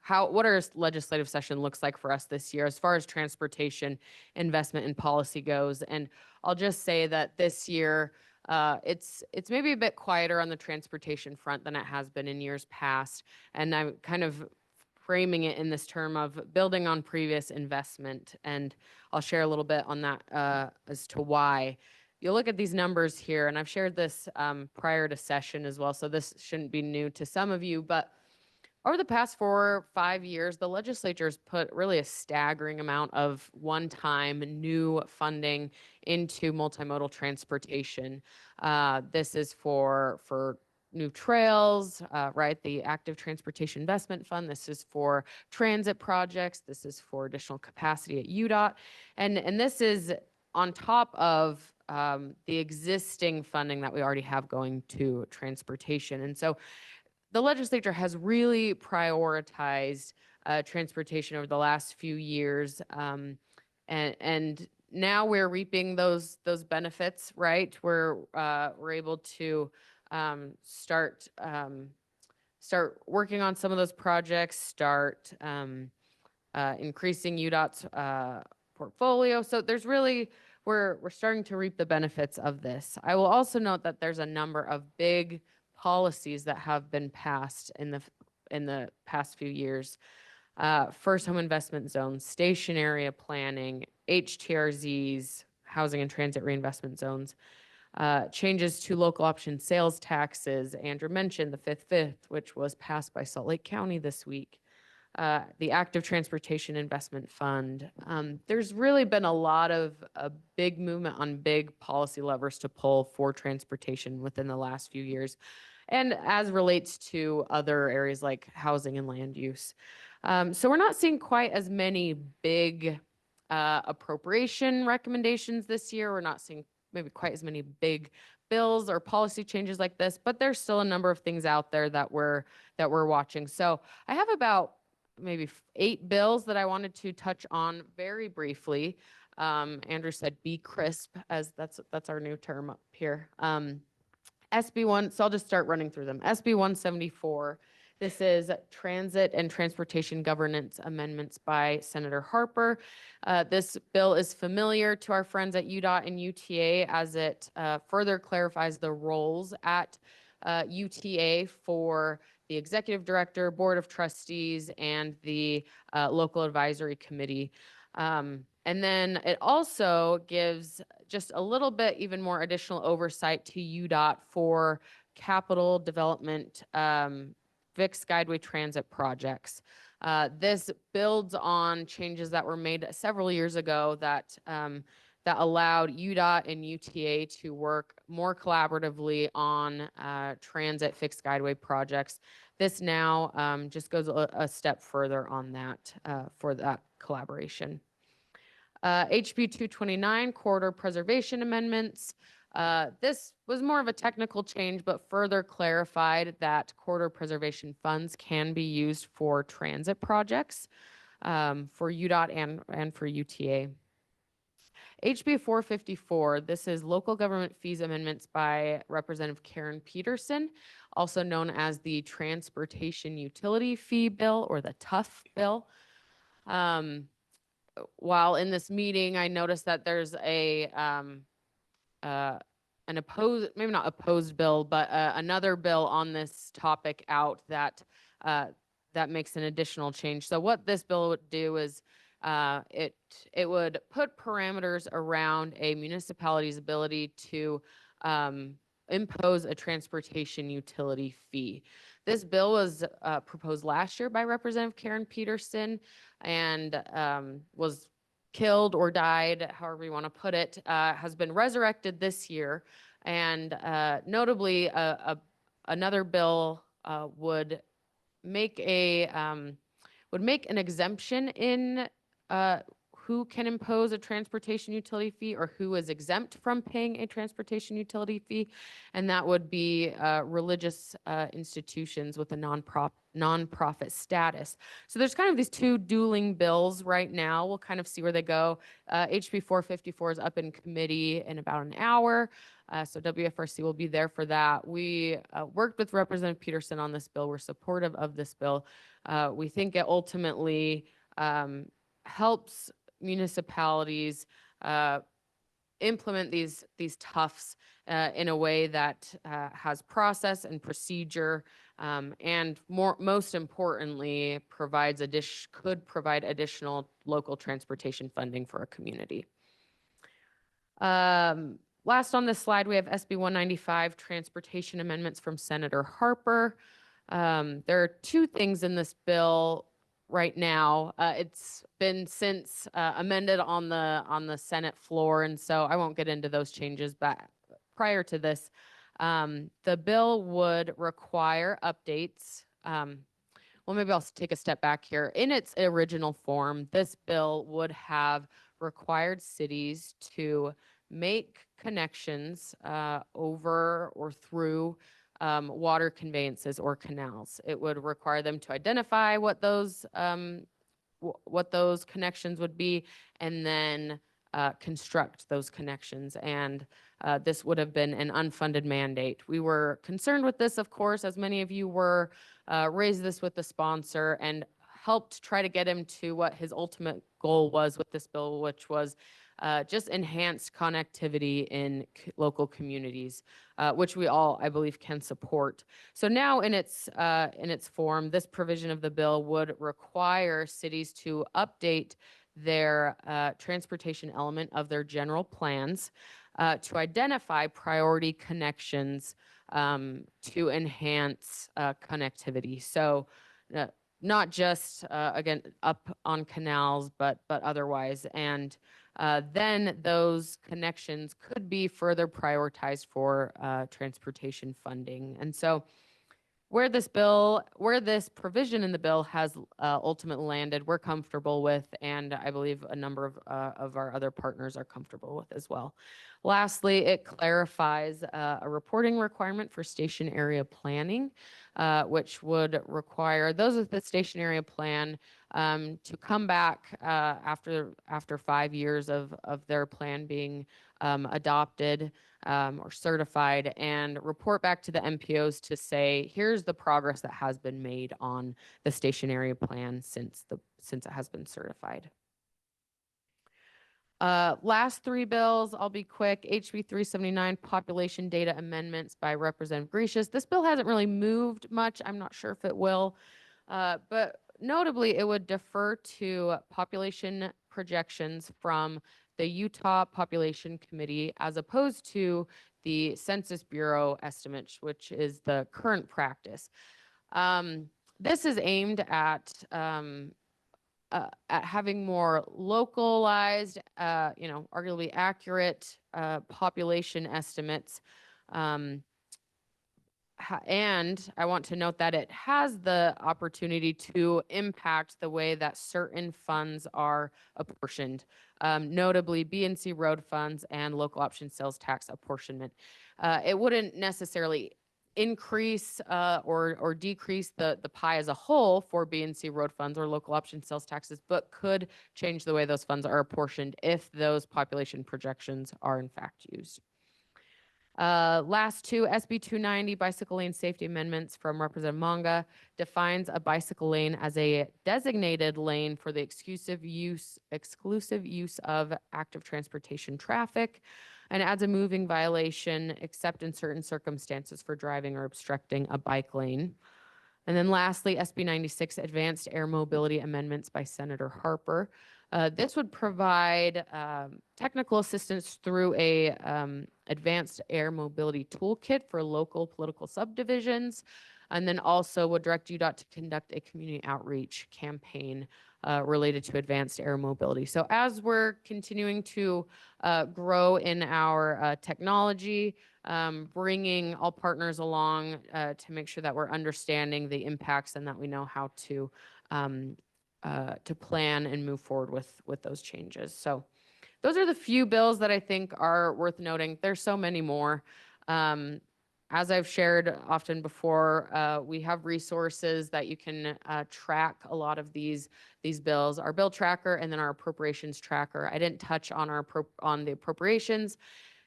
our legislative session looks like for us this year as far as transportation investment and policy goes. And I'll just say that this year, it's maybe a bit quieter on the transportation front than it has been in years past. And I'm kind of framing it in this term of building on previous investment. And I'll share a little bit on that as to why. You look at these numbers here, and I've shared this prior to session as well, so this shouldn't be new to some of you, but over the past 4 or 5 years, the legislature's put really a staggering amount of one-time new funding into multimodal transportation. This is for new trails, right? The Active Transportation Investment Fund. This is for transit projects. This is for additional capacity at UDOT. And this is on top of the existing funding that we already have going to transportation. And so the legislature has really prioritized transportation over the last few years. And now we're reaping those benefits, right? We're able to start working on some of those projects, start increasing UDOT's portfolio. So there's really, we're starting to reap the benefits of this. I will also note that there's a number of big policies that have been passed in the past few years. First home investment zones, station area planning, HTRZs, housing and transit reinvestment zones, changes to local option sales taxes. Andrew mentioned the fifth, which was passed by Salt Lake County this week. The Active Transportation Investment Fund. There's really been a lot of a big movement on big policy levers to pull for transportation within the last few years, and as relates to other areas like housing and land use. So we're not seeing quite as many big appropriation recommendations this year. We're not seeing maybe quite as many big bills or policy changes like this, but there's still a number of things out there that we're watching. So I have about maybe 8 bills that I wanted to touch on very briefly. Andrew said be crisp, as that's our new term up here. SB 1, so I'll just start running through them. SB 174, this is Transit and Transportation Governance Amendments by Senator Harper. This bill is familiar to our friends at UDOT and UTA as it further clarifies the roles at UTA for the executive director, board of trustees, and the local advisory committee. And then it also gives just a little bit even more additional oversight to UDOT for capital development fixed guideway transit projects. This builds on changes that were made several years ago that allowed UDOT and UTA to work more collaboratively on transit fixed guideway projects. This now just goes a step further on that for that collaboration. HB 229, corridor preservation amendments. This was more of a technical change, but further clarified that corridor preservation funds can be used for transit projects for UDOT and for UTA. HB 454, this is local government fees amendments by Representative Karen Peterson, also known as the Transportation Utility Fee Bill or the TUF bill. While in this meeting, I noticed that there's an opposed, maybe not opposed bill, but another bill on this topic out that makes an additional change. So what this bill would do is it would put parameters around a municipality's ability to impose a transportation utility fee. This bill was proposed last year by Representative Karen Peterson and was killed or died, however you want to put it, has been resurrected this year. And notably, another bill would make an exemption in who can impose a transportation utility fee or who is exempt from paying a transportation utility fee, and that would be religious institutions with a nonprofit status. So there's kind of these two dueling bills right now. We'll kind of see where they go. HB 454 is up in committee in about an hour. So WFRC will be there for that. We worked with Representative Peterson on this bill. We're supportive of this bill. We think it ultimately helps municipalities implement these TUFs in a way that has process and procedure, and most importantly, could provide additional local transportation funding for a community. Last on this slide, we have SB 195 transportation amendments from Senator Harper. There are two things in this bill right now. It's been since amended on the Senate floor, and so I won't get into those changes. But prior to this, the bill would require updates. Well, maybe I'll take a step back here. In its original form, this bill would have required cities to make connections over or through water conveyances or canals. It would require them to identify what those connections would be, and then construct those connections. And this would have been an unfunded mandate. We were concerned with this, of course, as many of you were, raised this with the sponsor and helped try to get him to what his ultimate goal was with this bill, which was just enhanced connectivity in local communities, which we all, I believe, can support. So now in its form, this provision of the bill would require cities to update their transportation element of their general plans to identify priority connections to enhance connectivity. So not just, again, up on canals, but otherwise. And then those connections could be further prioritized for transportation funding. And so where this provision in the bill has ultimately landed, we're comfortable with, and I believe a number of our other partners are comfortable with as well. Lastly, it clarifies a reporting requirement for station area planning, which would require those with the station area plan to come back after 5 years of their plan being adopted or certified, and report back to the MPOs to say, here's the progress that has been made on the station area plan since it has been certified. Last three bills, I'll be quick. HB 379, population data amendments by Representative Gracious. This bill hasn't really moved much. I'm not sure if it will, but notably, it would defer to population projections from the Utah Population Committee as opposed to the Census Bureau estimates, which is the current practice. This is aimed at having more localized, arguably accurate population estimates. And I want to note that it has the opportunity to impact the way that certain funds are apportioned, notably B&C road funds and local option sales tax apportionment. It wouldn't necessarily increase or decrease the pie as a whole for B&C road funds or local option sales taxes, but could change the way those funds are apportioned if those population projections are in fact used. Last two, SB 290 bicycle lane safety amendments from Representative Manga defines a bicycle lane as a designated lane for the exclusive use of active transportation traffic, and adds a moving violation except in certain circumstances for driving or obstructing a bike lane. And then lastly, SB 96 advanced air mobility amendments by Senator Harper. This would provide technical assistance through a advanced air mobility toolkit for local political subdivisions, and then also would direct UDOT to conduct a community outreach campaign related to advanced air mobility. So as we're continuing to grow in our technology, bringing all partners along to make sure that we're understanding the impacts and that we know how to plan and move forward with those changes. So those are the few bills that I think are worth noting. There's so many more. As I've shared often before, we have resources that you can track a lot of these bills, our bill tracker and then our appropriations tracker. I didn't touch on the appropriations.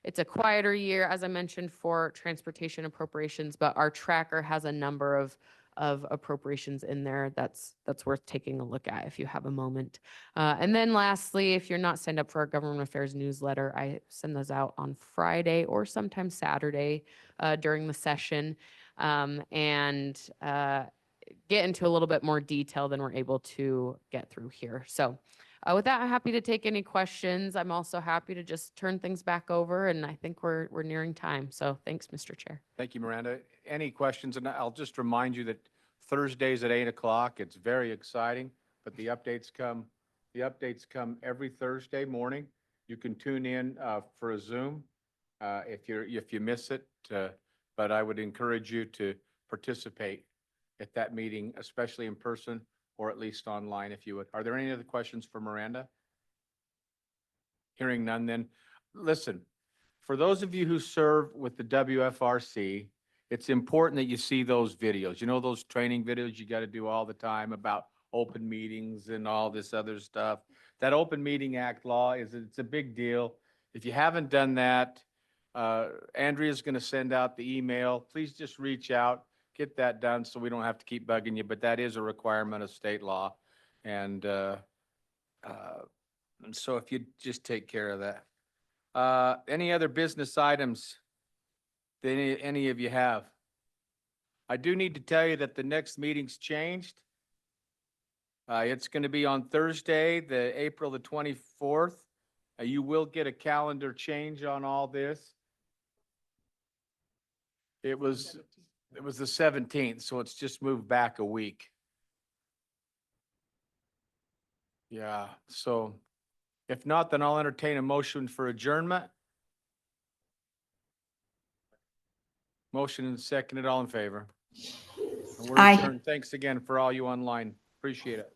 It's a quieter year, as I mentioned, for transportation appropriations, but our tracker has a number of appropriations in there that's worth taking a look at if you have a moment. And then lastly, if you're not signed up for our government affairs newsletter, I send those out on Friday or sometimes Saturday during the session. And get into a little bit more detail than we're able to get through here. So with that, I'm happy to take any questions. I'm also happy to just turn things back over, and I think we're nearing time. So thanks, Mr. Chair. Thank you, Miranda. Any questions? And I'll just remind you that Thursdays at 8 o'clock, it's very exciting, but the updates come every Thursday morning. You can tune in for a Zoom if you miss it, but I would encourage you to participate at that meeting, especially in person or at least online if you would. Are there any other questions for Miranda? Hearing none, then listen, for those of you who serve with the WFRC, it's important that you see those videos. You know, those training videos you got to do all the time about open meetings and all this other stuff. That Open Meeting Act law it's a big deal. If you haven't done that, Andrea's going to send out the email. Please just reach out, get that done so we don't have to keep bugging you, but that is a requirement of state law. And so if you just take care of that. Any other business items that any of you have? I do need to tell you that the next meeting's changed. It's going to be on Thursday, April the 24th. You will get a calendar change on all this. It was the 17th, so it's just moved back a week. Yeah, so if not, then I'll entertain a motion for adjournment. Motion and seconded, all in favor. And we're Aye. adjourned. Thanks again for all you online. Appreciate it.